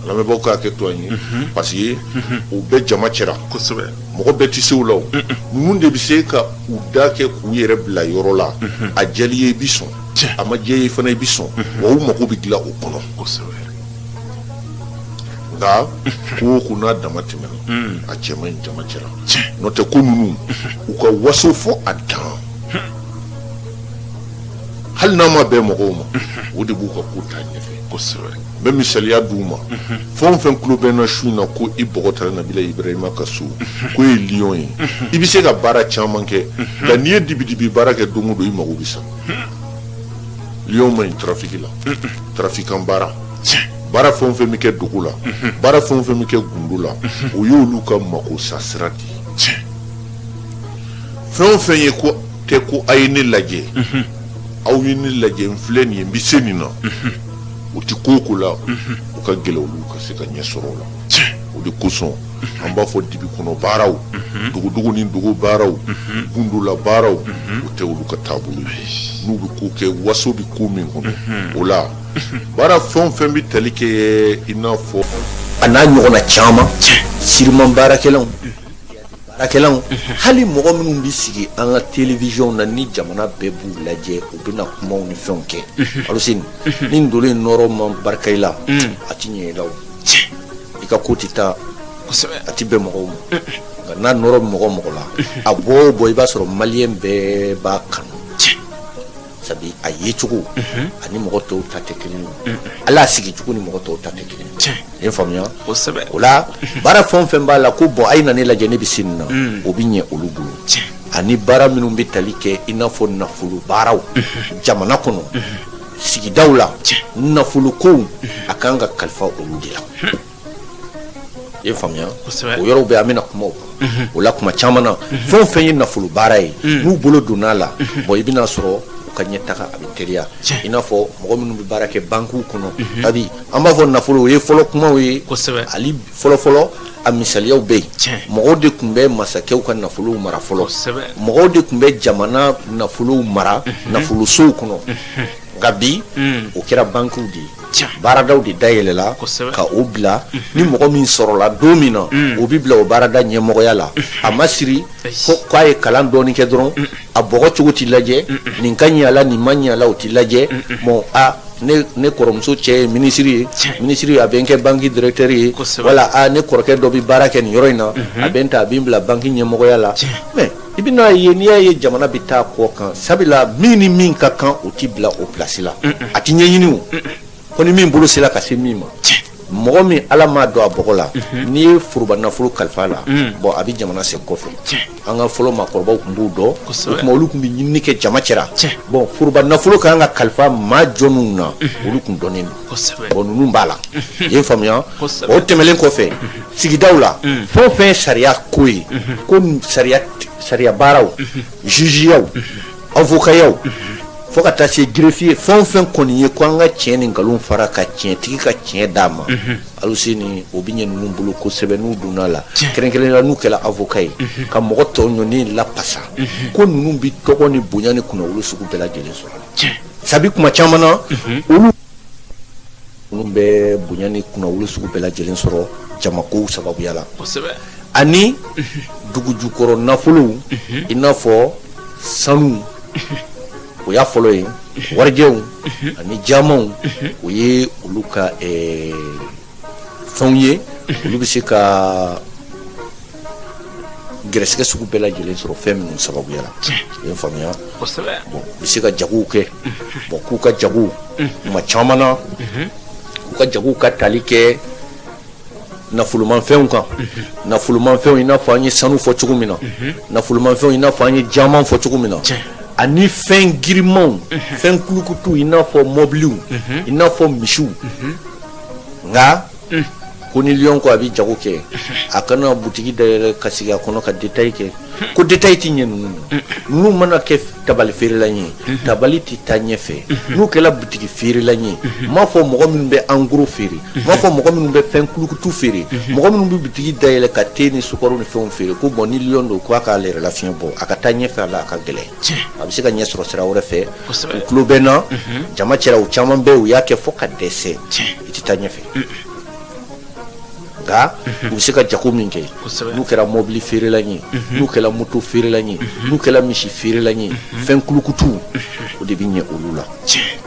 lamɛnbaaw k'a kɛ to an ye parce que u bɛɛ jama cɛra mɔgɔ bɛɛ tɛ se u la o ninnu de bɛ se ka u da kɛ k'u yɛrɛ bila yɔrɔ la a diyali ye i bɛ sɔn a ma diya ye fana i bɛ sɔn wa u mago bɛ dilan o kɔnɔ nka ko ko n'a dama tɛmɛna a cɛ man ɲi jama cɛra n'o tɛ ko ninnu u ka waso fɔ a dan hali n'a ma bɛn mɔgɔw ma o de b'u ka ko taa ɲɛfɛ kosɛbɛ n bɛ misaliya d'u ma fɛn o fɛn tulo bɛ n na su in na ko i bɔgɔtara Nabila Ibrahima ka so ko ye Lion ye i bɛ se ka baara caman kɛ nka n'i ye dibi baara kɛ don o don i mago bɛ sa Lion ma ɲi trafiki la trafikan baara fɛn o fɛn bɛ kɛ dugu la baara fɛn o fɛn bɛ kɛ gundo la o y'olu ka mago sa sira de ye fɛn o fɛn ye ko tɛ ko a ye ne lajɛ aw ye ne lajɛ n filɛ nin ye n bɛ se nin na o ti ko la o ka gɛlɛ olu ka se ka ɲɛ sɔrɔ o la o de kosɔn an b'a fɔ dibi kɔnɔ baaraw dugu ni dugu baaraw gundola baaraw o tɛ olu ka taabolo ye n'u bɛ ko kɛ waso bɛ ko min kɔnɔ o la baara fɛn o fɛn bɛ tali kɛ i n'a fɔ a n'a ɲɔgɔnna caman siriman baarakɛlaw hali mɔgɔ minnu bɛ sigi an ka télévision na ni jamana bɛɛ b'u lajɛ u bɛna kumaw ni fɛnw kɛ Aluseni ni ndolo in nɔrɔ man barika i la a ti ɲɛ i la o i ka ko tɛ taa a ti bɛn mɔgɔw ma nka n'a nɔrɔ mɔgɔ la a bɔ o bɔ i b'a sɔrɔ maliyɛn bɛɛ b'a kanu sabi a ye cogo ani mɔgɔ tɔw ta tɛ kelen ye ala sigi cogo ni mɔgɔ tɔw ta tɛ kelen ye i faamuya o la baara fɛn o fɛn b'a la ko bon a ye na ne lajɛ ne bɛ se nin na o bɛ ɲɛ olu bolo ani baara minnu bɛ tali kɛ i n'a fɔ nafolo baaraw jamana kɔnɔ sigidaw la nafolo kow a kan ka kalifa olu de la i faamuya o yɔrɔw bɛ an bɛna kuma o kan o la kuma caman na fɛn o fɛn ye nafolo baara ye n'u bolo donna la bon i bɛna sɔrɔ ka ɲɛ taga a bɛ teriya i n'a fɔ mɔgɔ minnu bɛ baara kɛ bankiw kɔnɔ kabi an b'a fɔ nafolo o ye fɔlɔ kumaw ye hali fɔlɔ a misaliyaw bɛ yen mɔgɔw de tun bɛ masakɛw ka nafolow mara fɔlɔ mɔgɔw de tun bɛ jamana nafolow mara nafolosow kɔnɔ nka bi o kɛra bankiw de ye baaradaw de dayɛlɛla ka o bila ni mɔgɔ min sɔrɔla don min na o bɛ bila o baarada ɲɛmɔgɔya la a ma siri k'a ye kalan dɔɔni kɛ dɔrɔn a bɔgɔ cogo t'i lajɛ nin ka ɲɛ a la nin ma ɲɛ a la o t'i lajɛ bon ne kɔrɔmuso cɛ ye ministre a bɛ n kɛ banque directeur ye wala ne kɔrɔkɛ dɔ bɛ baara kɛ nin yɔrɔ in na a bɛ n ta a bɛ n bila banque ɲɛmɔgɔya la mais i bɛ n'a ye n'i y'a ye jamana bɛ taa kɔ kan sabula min ni min ka kan o t'i bila o place la a ti ɲɛɲini o ko ni min bolo sera ka se min ma mɔgɔ min ala m'a dɔn a bɔgɔ la n'i ye foroba nafolo kalifa la bon a bɛ jamana sen kɔfɛ an ka fɔlɔ maakɔrɔbaw tun b'o dɔn o tuma olu tun bɛ ɲinini kɛ jama cɛra bon foroba nafolo kan ka kalifa maa jɔnniw na olu tun dɔnnen don bon ninnu b'a la i ye faamuya o tɛmɛlen kɔfɛ sigidaw la fɛn o fɛn ye sariya ko ye ko sariya baaraw jugeyaw avocayaw fo ka taa se greffier fɛn o fɛn kɔni ye ko an ka tiɲɛ ni nkalon fara ka tiɲɛtigi ka tiɲɛ d'a ma alusi ni o bɛ ɲɛ ninnu bolo kosɛbɛ n'u donna la kɛrɛnkɛrɛnnenya n'u kɛra avocat ye ka mɔgɔ tɔw ɲɔni lapasa ko ninnu bɛ tɔgɔ ni bonya ni kunnawolo sugu bɛɛ lajɛlen sɔrɔ sabi kuma caman na olu ninnu bɛ bonya ni kunnawolo sugu bɛɛ lajɛlen sɔrɔ jamakow sababuya la ani dugujukɔrɔ nafolow i n'a fɔ sanu o y'a fɔlɔ ye warijɛw ani jamaw o ye olu ka fɛnw ye olu bɛ se ka gɛrɛsɛgɛ sugu bɛɛ lajɛlen sɔrɔ fɛn minnu sababuya la i ye faamuya bon u bɛ se ka jagow kɛ bon k'u ka jago kuma caman na k'u ka jagow ka tali kɛ nafolomafɛnw kan nafolomafɛnw i n'a fɔ an ye sanu fɔ cogo min na nafolomafɛnw i n'a fɔ an ye jama fɔ cogo min na ani fɛn girimanw fɛn kulukutu i n'a fɔ mobiliw i n'a fɔ misiw nka ko ni lion ko a bɛ jago kɛ a kana butigi dayɛlɛ ka sigi a kɔnɔ ka détail kɛ ko détail ti ɲɛ ninnu ninnu mana kɛ tabali feerela ye tabali ti taa ɲɛfɛ n'u kɛla butigi feerela ye m'a fɔ mɔgɔ minnu bɛ en gros feere m'a fɔ mɔgɔ minnu bɛ fɛn kulukutu feere mɔgɔ minnu bɛ butigi dayɛlɛ ka thé ni sukaro ni fɛnw feere ko bon ni lion don ko a k'ale yɛrɛ la fiɲɛ bɔ a ka taa ɲɛfɛ a la a ka gɛlɛn a bɛ se ka ɲɛ sɔrɔ sira wɛrɛ fɛ u tulo bɛ na jama cɛla u caman bɛ u y'a kɛ fo ka dɛsɛ i ti taa ɲɛfɛ nka u bɛ se ka jago min kɛ n'u kɛra mobili feerela ye n'u kɛra moto feerela ye n'u kɛra misi feerela ye fɛn kulukutu o de bɛ ɲɛ olu la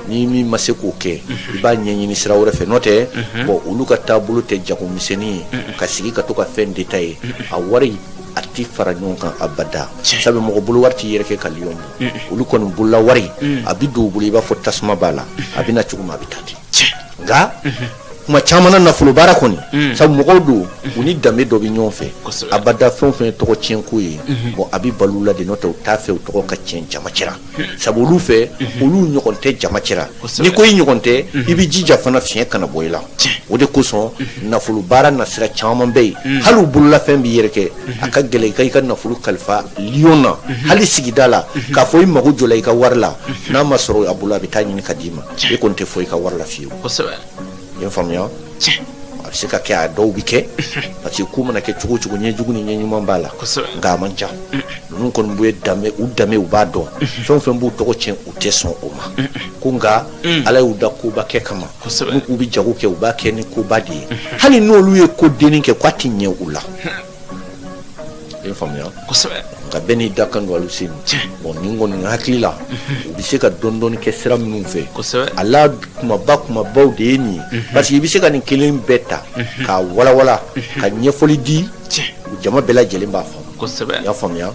ni min ma se k'o kɛ i b'a ɲɛɲini sira wɛrɛ fɛ n'o tɛ bon olu ka taabolo tɛ jago misɛnnin ye ka sigi ka to ka fɛn détail a wari a ti fara ɲɔgɔn kan abada sabu mɔgɔ bolo wari ti yɛrɛ kɛ ka lion olu kɔni bolola wari a bɛ don u bolo i b'a fɔ tasuma b'a la a bɛ na cogo min a bɛ taa ten nka kuma caman na nafolo baara kɔni sabu mɔgɔw don u ni danbe dɔ bɛ ɲɔgɔn fɛ abada fɛn o fɛn ye tɔgɔ tiɲɛko ye bon a bɛ balo la de n'o tɛ u t'a fɛ u tɔgɔ ka tiɲɛ jama cɛra sabu olu fɛ olu ɲɔgɔn tɛ jama cɛra ni ko i ɲɔgɔn tɛ i bɛ jija fana fiɲɛ kana bɔ i la o de kosɔn nafolo baara nasira caman bɛ yen hali u bolola fɛn b'i yɛrɛ kɛ a ka gɛlɛn i ka nafolo kalifa lion na hali sigida la k'a fɔ i mago jɔ la i ka wari la n'a ma sɔrɔ a bolo a bɛ taa ɲini ka d'i ma e kɔni tɛ fɔ i ka wari la fiyewu i ye faamuya a bɛ se ka kɛ a dɔw bɛ kɛ parce que ko mana kɛ cogo o cogo ɲɛjugu ni ɲɛɲuman b'a la nka a man ca ninnu kɔni bɛ danbe u b'a dɔn fɛn o fɛn b'u tɔgɔ tiɲɛ u tɛ sɔn o ma ko nka ala y'u da koba kɛ kama n'u k'u bɛ jago kɛ u b'a kɛ ni koba de ye hali n'olu ye ko denni kɛ k'a tɛ ɲɛ u la i ye faamuya nka bɛɛ n'i da kan don alu sen bon nin kɔni hakili la u bɛ se ka dɔɔni kɛ sira minnu fɛ a la kumabaw de ye nin ye parce que i bɛ se ka nin kelen bɛɛ ta k'a walawala ka ɲɛfɔli di jama bɛɛ lajɛlen b'a faamu i y'a faamuya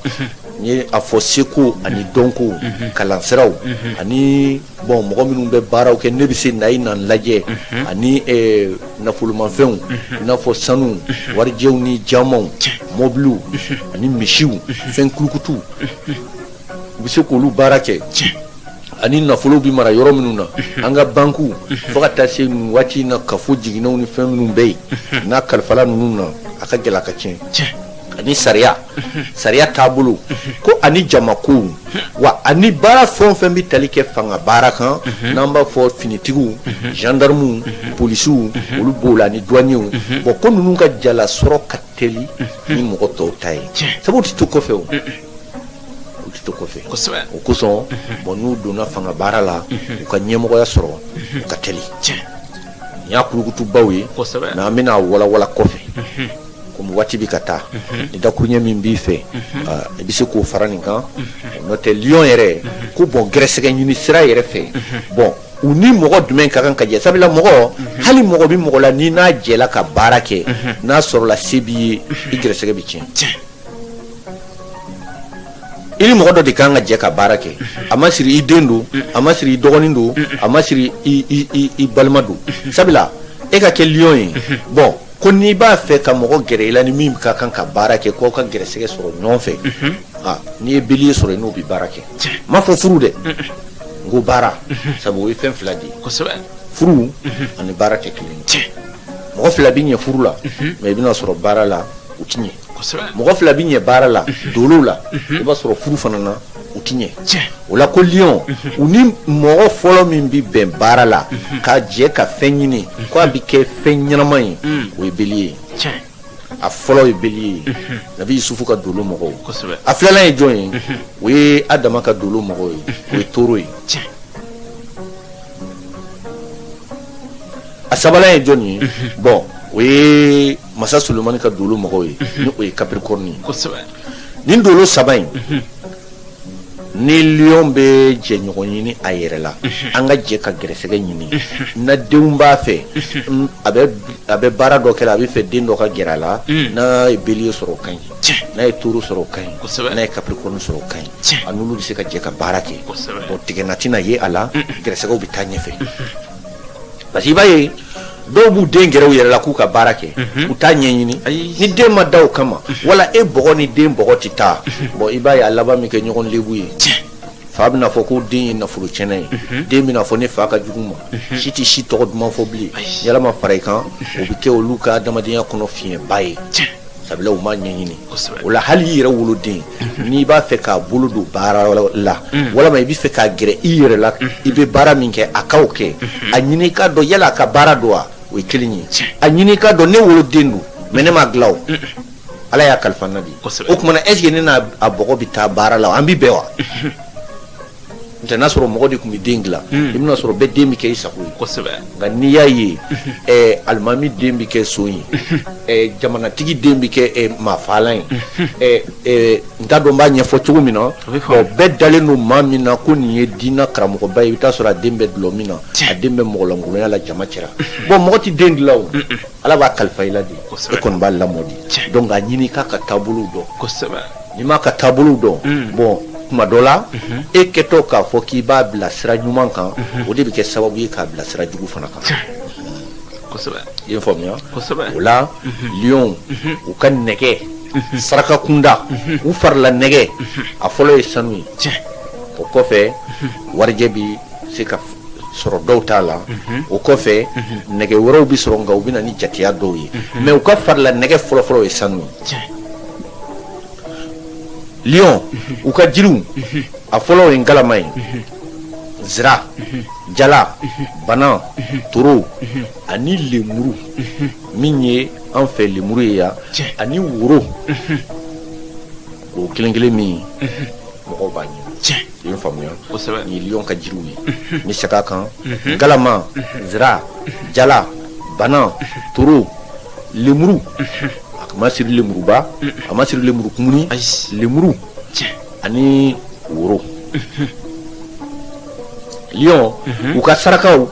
n ye a fɔ seko ani dɔnko kalansiraw ani bon mɔgɔ minnu bɛ baaraw kɛ ne bɛ se na i na lajɛ ani nafolomafɛnw i n'a fɔ sanu warijɛw ni jamaw mobiliw ani misiw fɛn kulukutu u bɛ se k'olu baara kɛ ani nafolo bi mara yɔrɔ minnu na an ka banku fo ka taa se nin waati in na kafo jiginɛw ni fɛn minnu bɛ yen n'a kalifala ninnu na a ka gɛlɛ a ka tiɲɛ ani sariya taabolo ko ani jamako wa ani baara fɛn o fɛn bɛ tali kɛ fanga baara kan n'an b'a fɔ finitigiw gendarmew polisiw olu b'o la ani douaniers bon ko ninnu ka jala sɔrɔ ka teli ni mɔgɔ tɔw ta ye sabu u tɛ to kɔfɛ o u tɛ to kɔfɛ o kosɔn bon n'u donna fanga baara la u ka ɲɛmɔgɔya sɔrɔ u ka teli nin y'a kulukutubaw ye mais an bɛna walawala kɔfɛ komi waati bɛ ka taa ni dakuruɲɛ min b'i fɛ i bɛ se k'o fara nin kan n'o tɛ lion yɛrɛ ko bon gɛrɛsɛgɛ ɲini sira yɛrɛ fɛ bon u ni mɔgɔ jumɛn ka kan ka jɛ sabula mɔgɔ hali mɔgɔ bi mɔgɔ la ni n'a jɛla ka baara kɛ n'a sɔrɔla se b'i ye i gɛrɛsɛgɛ bi tiɲɛ i ni mɔgɔ dɔ de kan ka jɛ ka baara kɛ a ma siri i den don a ma siri i dɔgɔnin don a ma siri i balima don sabula e ka kɛ lion ye bon ko n'i b'a fɛ ka mɔgɔ gɛrɛ i la ni min ka kan ka baara kɛ k'aw ka gɛrɛsɛgɛ sɔrɔ ɲɔgɔn fɛ n'i ye beli sɔrɔ i n'o bi baara kɛ ma fɔ furu dɛ n ko baara sabu o ye fɛn fila de ye furu ani baara kɛ kelen mɔgɔ fila bi ɲɛ furu la mais i bɛna sɔrɔ baara la u ti ɲɛ mɔgɔ fila bi ɲɛ baara la dolo la i b'a sɔrɔ furu fana na u ti ɲɛ o la ko lion u ni mɔgɔ fɔlɔ min bi bɛn baara la ka jɛ ka fɛn ɲini ko a bi kɛ fɛn ɲɛnama ye o ye beli ye a fɔlɔ ye beli ye nabi yusufu ka dolo mɔgɔw a filanan ye jɔn ye o ye adama ka dolo mɔgɔw ye o ye toro ye a sabanan ye jɔn ye bon o ye masa Sulemani ka dolo mɔgɔw ye ni o ye Capricorne ye nin dolo saba in ni lion bɛ jɛ ɲɔgɔn ɲini a yɛrɛ la an ka jɛ ka gɛrɛsɛgɛ ɲini na denw b'a fɛ a bɛ baara dɔ kɛ a bɛ fɛ den dɔ ka gɛrɛ a la n'a ye bélier sɔrɔ o ka ɲi n'a ye taureau sɔrɔ o ka ɲi n'a ye capricorne sɔrɔ o ka ɲi a n'olu bɛ se ka jɛ ka baara kɛ bon tigɛna tɛna ye a la gɛrɛsɛgɛw bɛ taa ɲɛfɛ parce que i b'a ye dɔw b'u den gɛrɛ u yɛrɛ la k'u ka baara kɛ u t'a ɲɛɲini ni den ma da o kama wala e bɔgɔ ni den bɔgɔ tɛ taa bon i b'a ye a laban min kɛ ɲɔgɔn lebu ye fa bɛna fɔ ko den ye nafolo tiɲɛna ye den bɛna fɔ ne fa ka jugu ma si tɛ si tɔgɔ duman fɔ bilen yala ma fara i kan o bɛ kɛ olu ka adamadenya kɔnɔ fiɲɛba ye sabula u ma ɲɛɲini o la hali i yɛrɛ woloden n'i b'a fɛ k'a bolo don baara la walama i bɛ fɛ k'a gɛrɛ i yɛrɛ la i bɛ baara min kɛ a k'o kɛ a ɲini i k'a dɔn yala a ka baara don wa o ye kelen ye a ɲini i k'a dɔn ne woloden don mais ne ma dilan o ala y'a kalifa n na de o tuma na est ce que ne n'a bɔgɔ bɛ taa baara la an bɛ bɛn wa n'o tɛ n'a sɔrɔ mɔgɔ de tun bɛ den dilan i bɛna sɔrɔ bɛɛ den bɛ kɛ i sago ye nka n'i y'a ye alimami den bɛ kɛ so ye jamanatigi den bɛ kɛ maafalan ye n t'a dɔn n b'a ɲɛfɔ cogo min na bɛɛ dalen don maa min na ko nin ye diinɛ karamɔgɔba ye i bɛ taa sɔrɔ a den bɛ dulɔ min na a den bɛ mɔgɔlankolonya la jama cɛla bon mɔgɔ tɛ den dilan o ala b'a kalifa i la de e kɔni b'a lamɔ de donc a ɲini k'a ka taabolow dɔn n'i m'a ka taabolow dɔn bon kuma dɔ la e kɛtɔ k'a fɔ k'i b'a bila sira ɲuman kan o de bɛ kɛ sababu ye k'a bila sira jugu fana kan i ye faamuya o la lion u ka nɛgɛ saraka kunda u farila nɛgɛ a fɔlɔ ye sanu ye o kɔfɛ warijɛ bɛ se ka sɔrɔ dɔw t'a la o kɔfɛ nɛgɛ wɛrɛw bɛ sɔrɔ nka u bɛ na ni jateya dɔw ye mais u ka farila nɛgɛ fɔlɔfɔlɔ ye sanu ye lion u ka jiriw a fɔlɔ ye ngalama ye zira jala bana toro ani lemuru min ye an fɛ lemuru ye yan ani woro o kelen kelen min mɔgɔw b'a ɲini i ye faamuya nin ye lion ka jiriw ye ni saga kan ngalama zira jala bana toro lemuru a ma siri lemuruba a ma siri lemuru kumuni lemuru ani woro lion u ka sarakaw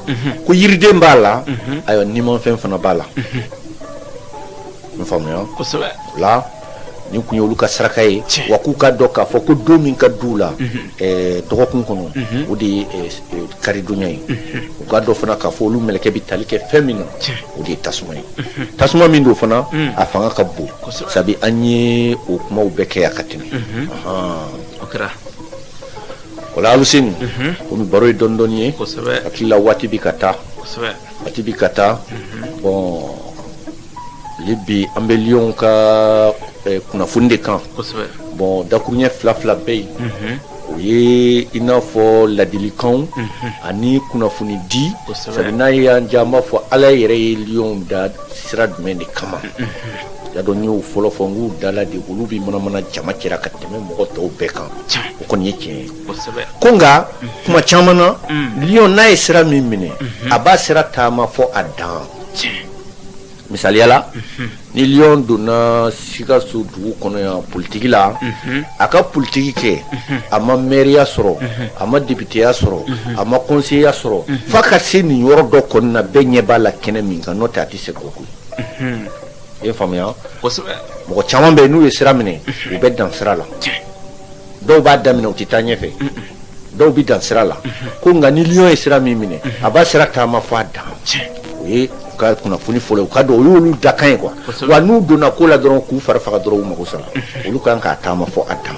ko yiriden b'a la ayiwa nimanfɛn fana b'a la n faamuya o la ni kun ye olu ka saraka ye wa k'u ka dɔn k'a fɔ ko don min ka d'u la dɔgɔkun kɔnɔ o de ye karidonya ye u ka dɔn fana k'a fɔ olu mɛlɛkɛ bɛ tali kɛ fɛn min na o de ye tasuma ye tasuma min don fana a fanga ka bon sabu an ye o kumaw bɛɛ kɛ yan ka tɛmɛ o la Aluseni komi baro ye dɔɔni dɔɔni ye hakili la waati bɛ ka taa bon bi an bɛ lion ka kunnafoni de kan bon dakuruɲɛ fila fila bɛ yen o ye i n'a fɔ ladilikanw ani kunnafoni di sabu n'a ye an diya an b'a fɔ ala yɛrɛ ye lion da sira jumɛn de kama y'a dɔn n y'o fɔlɔ fɔ n k'u dala de olu bɛ manamana jama cɛra ka tɛmɛ mɔgɔ tɔw bɛɛ kan o kɔni ye tiɲɛ ye ko nka kuma caman na lion n'a ye sira min minɛ a b'a sira taama fɔ a dan misaliya la ni lion donna Sikaso dugu kɔnɔ yan politiki la a ka politiki kɛ a ma maire sɔrɔ a ma député ya sɔrɔ a ma conseiller sɔrɔ fa ka se nin yɔrɔ dɔ kɔni na bɛɛ ɲɛ b'a la kɛnɛ min kan n'o tɛ a tɛ se k'o koyi i ye faamuya mɔgɔ caman bɛ yen n'u ye sira minɛ u bɛ dan sira la dɔw b'a daminɛ u tɛ taa ɲɛfɛ dɔw bɛ dan sira la ko nka ni lion ye sira min minɛ a b'a sira taama fɔ a dan o ye u ka kunnafoni fɔlɔ u ka dɔn o y'olu dakan ye quoi wa n'u donna ko la dɔrɔn k'u fari faga dɔrɔn u mago sara olu kan k'a taama fɔ a dan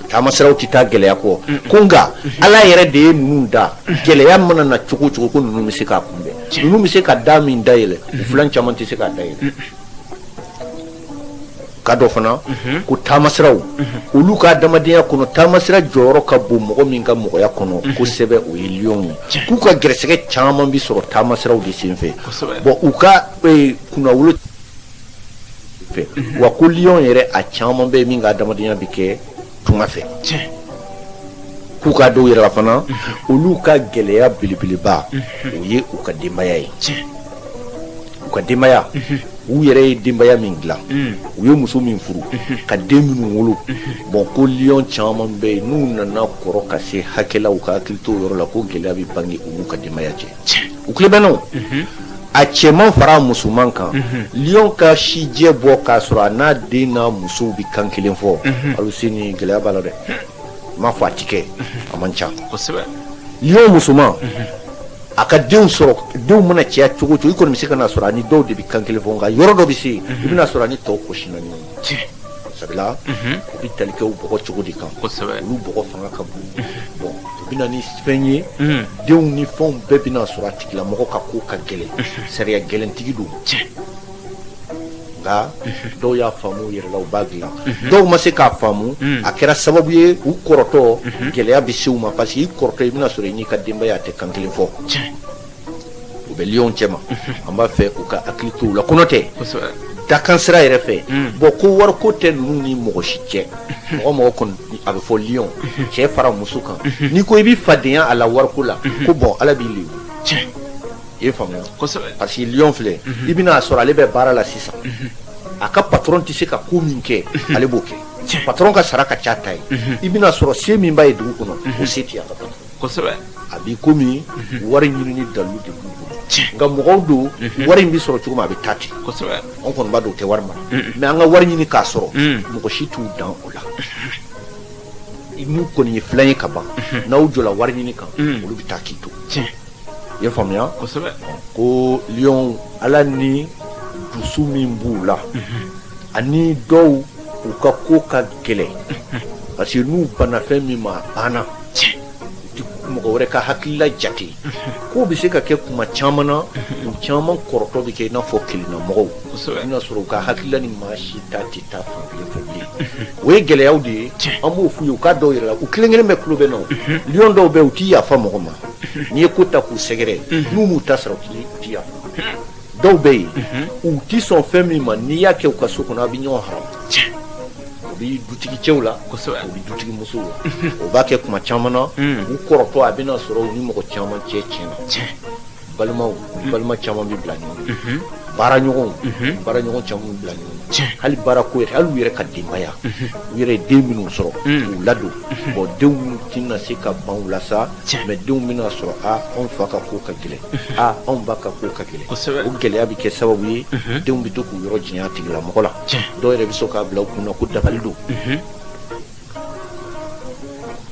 taama siraw tɛ taa gɛlɛya kɔ ko nka ala yɛrɛ de ye ninnu da gɛlɛya mana na cogo o cogo ko ninnu bɛ se k'a kunbɛn ninnu bɛ se ka da min dayɛlɛ u filan caman tɛ se k'a dayɛlɛ ka dɔ fana ko taama siraw olu ka adamadenya kɔnɔ taama sira jɔyɔrɔ ka bon mɔgɔ min ka mɔgɔya kɔnɔ kosɛbɛ o ye lion ye k'u ka gɛrɛsɛgɛ caman bi sɔrɔ taama siraw de senfɛ bon u ka kunnawolo fɛ wa ko lion yɛrɛ a caman bɛ min ka adamadenya bi kɛ tunga fɛ k'u ka dɔw yɛrɛ la fana olu ka gɛlɛya belebeleba o ye u ka denbaya ye u ka denbaya u yɛrɛ ye denbaya min dilan u ye muso min furu ka den minnu wolo bon ko lion caman bɛ yen n'u nana kɔrɔ ka se hakɛ la u ka hakili to o yɔrɔ la ko gɛlɛya bɛ bange u n'u ka denbaya cɛ u tulo bɛ n'o a cɛman fara a musoman kan lion ka sijɛ bɔ k'a sɔrɔ a n'a den n'a musow bɛ kan kelen fɔ hali sini gɛlɛya b'a la dɛ n m'a fɔ a ti kɛ a man ca lion musoman a ka denw sɔrɔ denw mana cɛya cogo o cogo i kɔni bɛ se ka na sɔrɔ ani dɔw de bɛ kan kelen fɔ nka yɔrɔ dɔ bɛ se i bɛna sɔrɔ ani tɔw kɔsina ɲɔgɔn ye sabula u bɛ tali kɛ u bɔgɔ cogo de kan olu bɔgɔ fanga ka bon bon u bɛna ni fɛn ye denw ni fɛnw bɛɛ bɛna sɔrɔ a tigilamɔgɔ ka ko ka gɛlɛn sariya gɛlɛntigi don nka dɔw y'a faamu u yɛrɛ la u b'a dilan dɔw ma se k'a faamu a kɛra sababu ye u kɔrɔtɔ gɛlɛya bɛ se u ma parce que i kɔrɔtɔ i bɛna sɔrɔ i n'i ka denbaya a tɛ kan kelen fɔ u bɛ lion cɛ ma an b'a fɛ u ka hakili to u la kɔnɔ tɛ dakan sira yɛrɛ fɛ bon ko wariko tɛ ninnu ni mɔgɔ si cɛ mɔgɔ mɔgɔ kɔni a bɛ fɔ lion cɛ fara muso kan n'i ko i bɛ fadenya a la wariko la ko bon ala b'i lebu i ye faamuya parce que lion filɛ i bɛna sɔrɔ ale bɛ baara la sisan a ka patron tɛ se ka ko min kɛ ale b'o kɛ patron ka sara ka ca ta ye i bɛna sɔrɔ se min b'a ye dugu kɔnɔ o se tɛ a ka patron a b'i komi wari ɲinini dalu de b'u bolo nka mɔgɔw don wari in bɛ sɔrɔ cogo min a bɛ taa ten an kɔni b'a dɔn o tɛ wari mara mɛ an ka wari ɲini k'a sɔrɔ mɔgɔ si t'u dan o la n'u kɔni ye filan ye ka ban n'aw jɔla wari ɲini kan olu bɛ taa k'i to i ye faamuya ko lion ala ni dusu min b'u la ani dɔw u ka ko ka gɛlɛn parce que n'u banna fɛn min ma a banna mɔgɔ wɛrɛ ka hakilila jate ko bɛ se ka kɛ kuma caman na u caman kɔrɔtɔ bɛ kɛ i n'a fɔ kelenamɔgɔw i bɛna sɔrɔ u ka hakilila ni maa si ta tɛ taa fan kelen fɛ bilen o ye gɛlɛyaw de ye an b'o f'u ye u k'a dɔw yɛrɛ la u kelen kelen bɛɛ tulo bɛ na o lion dɔw bɛ yen u t'i yafa mɔgɔ ma n'i ye ko ta k'u sɛgɛrɛ n'u m'u ta sara u t'i yafa dɔw bɛ yen u t'i sɔn fɛn min ma n'i y'a kɛ u ka so kɔnɔ a bɛ ɲɔgɔn haram u bɛ dutigi cɛw la u bɛ dutigi musow la o b'a kɛ kuma caman na u kɔrɔtɔ a bɛna sɔrɔ u ni mɔgɔ caman cɛ tiɲɛna balimaw balima caman bɛ bila ɲɔgɔn na baaraɲɔgɔn caman bɛ bila ɲɔgɔn na hali baarako yɛrɛ hali u yɛrɛ ka denbaya u yɛrɛ ye den minnu sɔrɔ k'u ladon bon denw tɛna se ka ban u la sa mɛ denw bɛna sɔrɔ anw fa ka ko ka gɛlɛn anw ba ka ko ka gɛlɛn o gɛlɛya bɛ kɛ sababu ye denw bɛ to k'u yɔrɔ janya a tigilamɔgɔ la dɔw yɛrɛ bɛ se k'a bila u kunna ko dabali don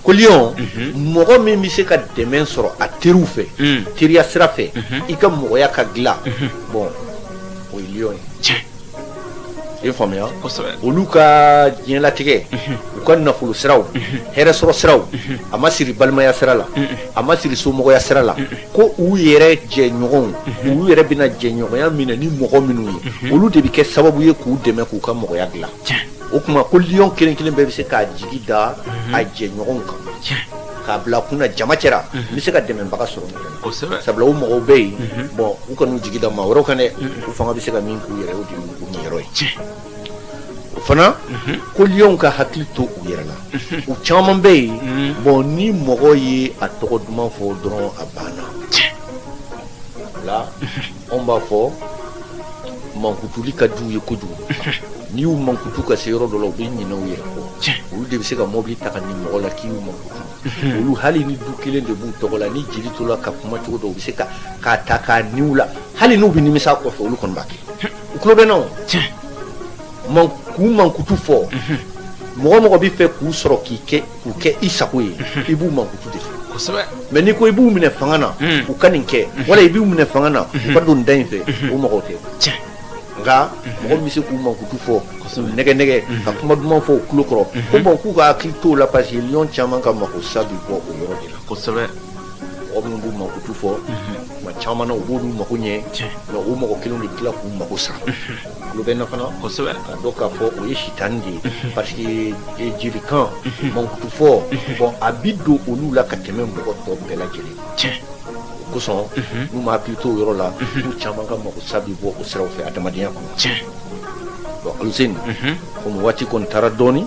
ko lion mɔgɔ min bɛ se ka dɛmɛ sɔrɔ a teriw fɛ teriya sira fɛ i ka mɔgɔya ka dilan bon o ye lion ye i ye faamuya olu ka diɲɛlatigɛ u ka nafolo siraw hɛrɛ sɔrɔ siraw a ma siri balimaya sira la a ma siri somɔgɔya sira la ko u yɛrɛ jɛɲɔgɔnw olu yɛrɛ bɛna jɛɲɔgɔnya minɛ ni mɔgɔ minnu ye olu de bɛ kɛ sababu ye k'u dɛmɛ k'u ka mɔgɔya dilan o tuma ko lion kelen kelen bɛɛ bɛ se k'a jigi da a jɛɲɔgɔnw kan k'a bila kunna jama cɛra n bɛ se ka dɛmɛbaga sɔrɔ min sabula o mɔgɔw bɛ yen bon u kan'u jigi da maa wɛrɛw kan dɛ u fanga bɛ se ka min k'u yɛrɛ o de y'u niyɔrɔ ye o fana ko lion ka hakili to u yɛrɛ la u caman bɛ yen bon ni mɔgɔ ye a tɔgɔ duman fɔ dɔrɔn a banna la on b'a fɔ mankutuli ka d'u ye kojugu n'i y'u mankutu ka se yɔrɔ dɔ la u bɛ ɲinɛ u yɛrɛ kɔ olu de bɛ se ka mɔbili ta ka ni mɔgɔ la k'i y'u mankutu olu hali ni du kelen de b'u tɔgɔ la ni jeli to la ka kuma cogo dɔ u bɛ se k'a ta k'a niw la hali n'u bɛ nimisa kɔfɛ olu kɔni b'a kɛ u tulo bɛ na o k'u mankutu fɔ mɔgɔ mɔgɔ bɛ fɛ k'u sɔrɔ k'u kɛ i sago ye i b'u mankutu de fɛ mɛ n'i ko i b'u minɛ fanga na u ka nin kɛ wala i b'u minɛ fanga na u ka don da in fɛ o mɔgɔw tɛ nka mɔgɔ bɛ se k'u mankutu fɔ nɛgɛ ka kuma duman fɔ u tulo kɔrɔ ko bon k'u ka hakili t'o la parce que lion caman ka mako sa bɛ bɔ o yɔrɔ de la kosɛbɛ mɔgɔ minnu b'u mankutu fɔ tuma caman na u b'olu mako ɲɛ nka o mɔgɔ kelen de tila k'u mako sa tulo bɛ na fana kosɛbɛ ka dɔn k'a fɔ o ye sitani de ye parce que jelikan mankutu fɔ bon a bi don olu la ka tɛmɛ mɔgɔ tɔ bɛɛ lajɛlen kosɔn n'u ma hakili t'o yɔrɔ la n'u caman ka mako sa bɛ bɔ o siraw fɛ adamadenya kɔnɔ bon Aluseni komi waati kɔni taara dɔɔni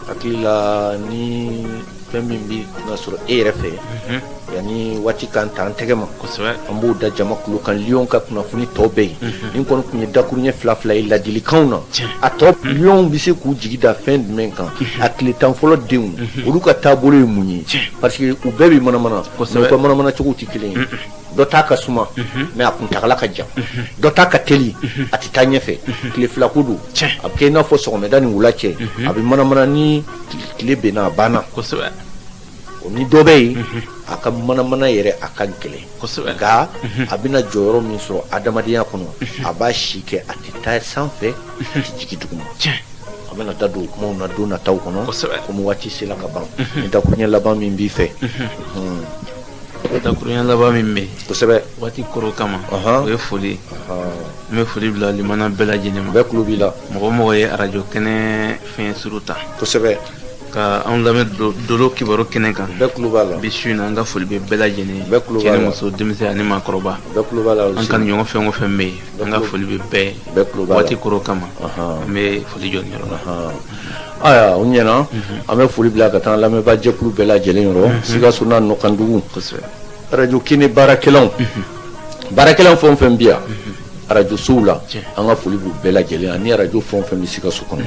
hakili la ni fɛn min bɛ na sɔrɔ e yɛrɛ fɛ yanni waati kan ta an tɛgɛ ma an b'o da jama kulo kan lion ka kunnafoni tɔ bɛɛ ye nin kɔni tun ye dakuruɲɛ fila ye ladilikanw na a tɔ lion bɛ se k'u jigi da fɛn jumɛn kan a tile tan fɔlɔ denw olu ka taabolo ye mun ye parce que u bɛɛ bɛ manamana mais u ka manamana cogo tɛ kelen ye dɔ t'a ka suma mais a kuntagala ka jan dɔ t'a ka teli a tɛ taa ɲɛfɛ tile fila ko don a bɛ kɛ i n'a fɔ sɔgɔmada ni wula cɛ a bɛ manamana ni tile bɛnna a banna ni dɔ bɛ yen a ka manamana yɛrɛ a ka gɛlɛn nka a bɛna jɔyɔrɔ min sɔrɔ adamadenya kɔnɔ a b'a si kɛ a tɛ taa sanfɛ a tɛ jigin duguma a bɛna da don kumaw na don nataw kɔnɔ komi waati sera ka ban ni dakuruɲɛ laban min b'i fɛ dakuruɲɛ laban min bɛ kosɛbɛ waati kɔrɔ kama o ye foli n bɛ foli bila limana bɛɛ lajɛlen ma bɛɛ tulo b'i la mɔgɔ mɔgɔ ye arajo kɛnɛ fiɲɛ suru ta kosɛbɛ ka an lamɛn dolo kibaru kɛnɛ kan bɛɛ tulo b'a la bi su in na an ka foli bɛ bɛɛ lajɛlen bɛɛ tulo b'a la cɛ ni muso denmisɛn ani maakɔrɔba bɛɛ tulo b'a la an ka ɲɔgɔn fɛn o fɛn bɛ yen an ka foli bɛ bɛɛ tulo b'a la waati kɔrɔ kama an bɛ foli jɔ nin yɔrɔ la aya o ɲɛna an bɛ foli bila ka taa lamɛnbaa jɛkulu bɛɛ lajɛlen yɔrɔ Sikaso n'a Nɔkandugu arajo kini baarakɛlaw fɛn o fɛn bɛ yan arajo sow la an ka foli b'u bɛɛ lajɛlen ani arajo fɛn o fɛn bɛ Sikaso kɔnɔ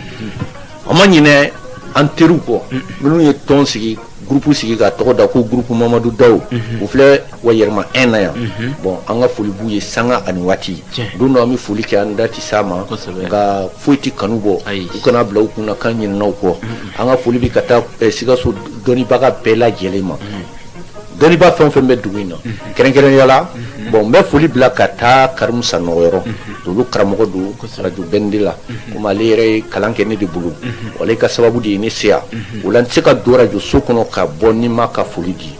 an ma ɲinɛ an teriw kɔ minnu ye tɔn sigi groupe sigi ka tɔgɔ da ko groupe Mamadu Dawu u filɛ Wayɛrɛma 1 na yan bon an ka foli b'u ye sanga ani waati don dɔ an bɛ foli kɛ an da tɛ s'a ma nka foyi tɛ kanu bɔ u kana bila u kunna k'an ɲinɛna u kɔ an ka foli bɛ ka taa Sikaso dɔnnibaga bɛɛ lajɛlen ma dɔnniba fɛn o fɛn bɛ dugu in na kɛrɛnkɛrɛnnenya la bon n bɛ foli bila ka taa Karimu Sanɔgɔyɔrɔ olu karamɔgɔ don arajo bɛnde la komi ale yɛrɛ ye kalan kɛ ne de bolo ale ka sababu de ye ne se yan o la n tɛ se ka don arajo so kɔnɔ ka bɔ ni ma ka foli di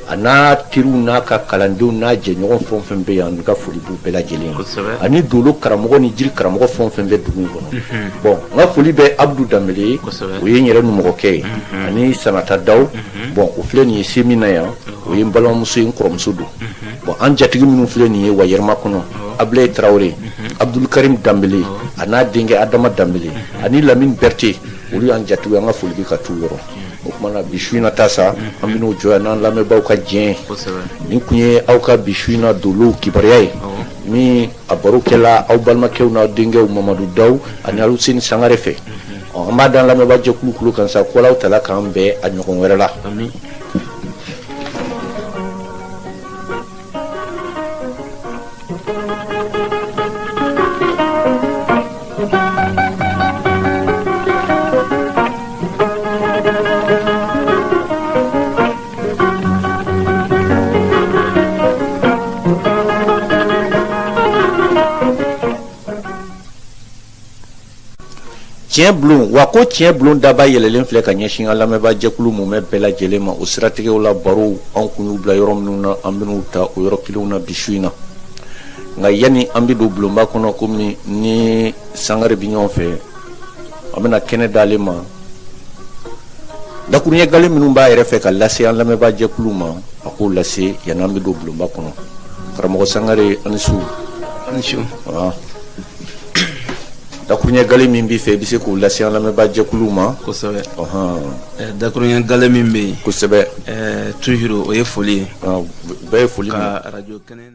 a n'a teriw n'a ka kalandenw n'a jɛɲɔgɔn fɛn o fɛn bɛ yan n ka foli b'u bɛɛ lajɛlen ye ani dolo karamɔgɔ ni jiri karamɔgɔ fɛn o fɛn bɛ dugu in kɔnɔ bon n ka foli bɛ Abudu Danbele ye o ye n yɛrɛ numɔgɔkɛ ye ani Sanata Dawu bon o filɛ nin ye se min na yan o ye n balimamuso ye n kɔrɔmuso don bon an jatigi minnu filɛ nin ye Wayɛrɛma kɔnɔ Abulaye Tarawele Abdul Karim Danbele a n'a denkɛ Adama Danbele ani Lamine Berté olu y'an jatigiw an ka foli bɛ ka t'u yɔrɔ o tuma na bi su in na ta sa an bɛ n'o jɔ yan n'an lamɛnbaaw ka diɲɛ nin kun ye aw ka bi su in na dolo kibaruya ye min a baro kɛla aw balimakɛw n'aw denkɛw Mamadu Dawu ani Aluseni Sangare fɛ an b'a dan lamɛnbaa jɛkulu kulo kan sa ko Alahu Taala k'an bɛn a ɲɔgɔn wɛrɛ la. tiɲɛ bulon wa ko tiɲɛ bulon daba yɛlɛlen filɛ ka ɲɛsin an lamɛnbaa jɛkulu mumɛ bɛɛ lajɛlen ma o siratigɛw la barow an kun y'u bila yɔrɔ minnu na an bɛn'u ta o yɔrɔ kelenw na bi su in na nka yanni an bɛ don bulonba kɔnɔ komi ni Sangare bi ɲɔgɔn fɛ an bɛna kɛnɛ d'ale ma dakuruɲɛ gale minnu b'a yɛrɛ fɛ ka lase an lamɛnbaa jɛkulu ma a k'o lase yanni an bɛ don bulonba kɔnɔ karamɔgɔ Sangare ani su dakuruɲɛ gale min b'i fɛ i bɛ se k'o lase an lamɛnbaa jɛkulu ma kosɛbɛ dakuruɲɛ gale min bɛ yen kosɛbɛ toujours o ye foli ye bɛɛ ye foli ka arajo kɛnɛ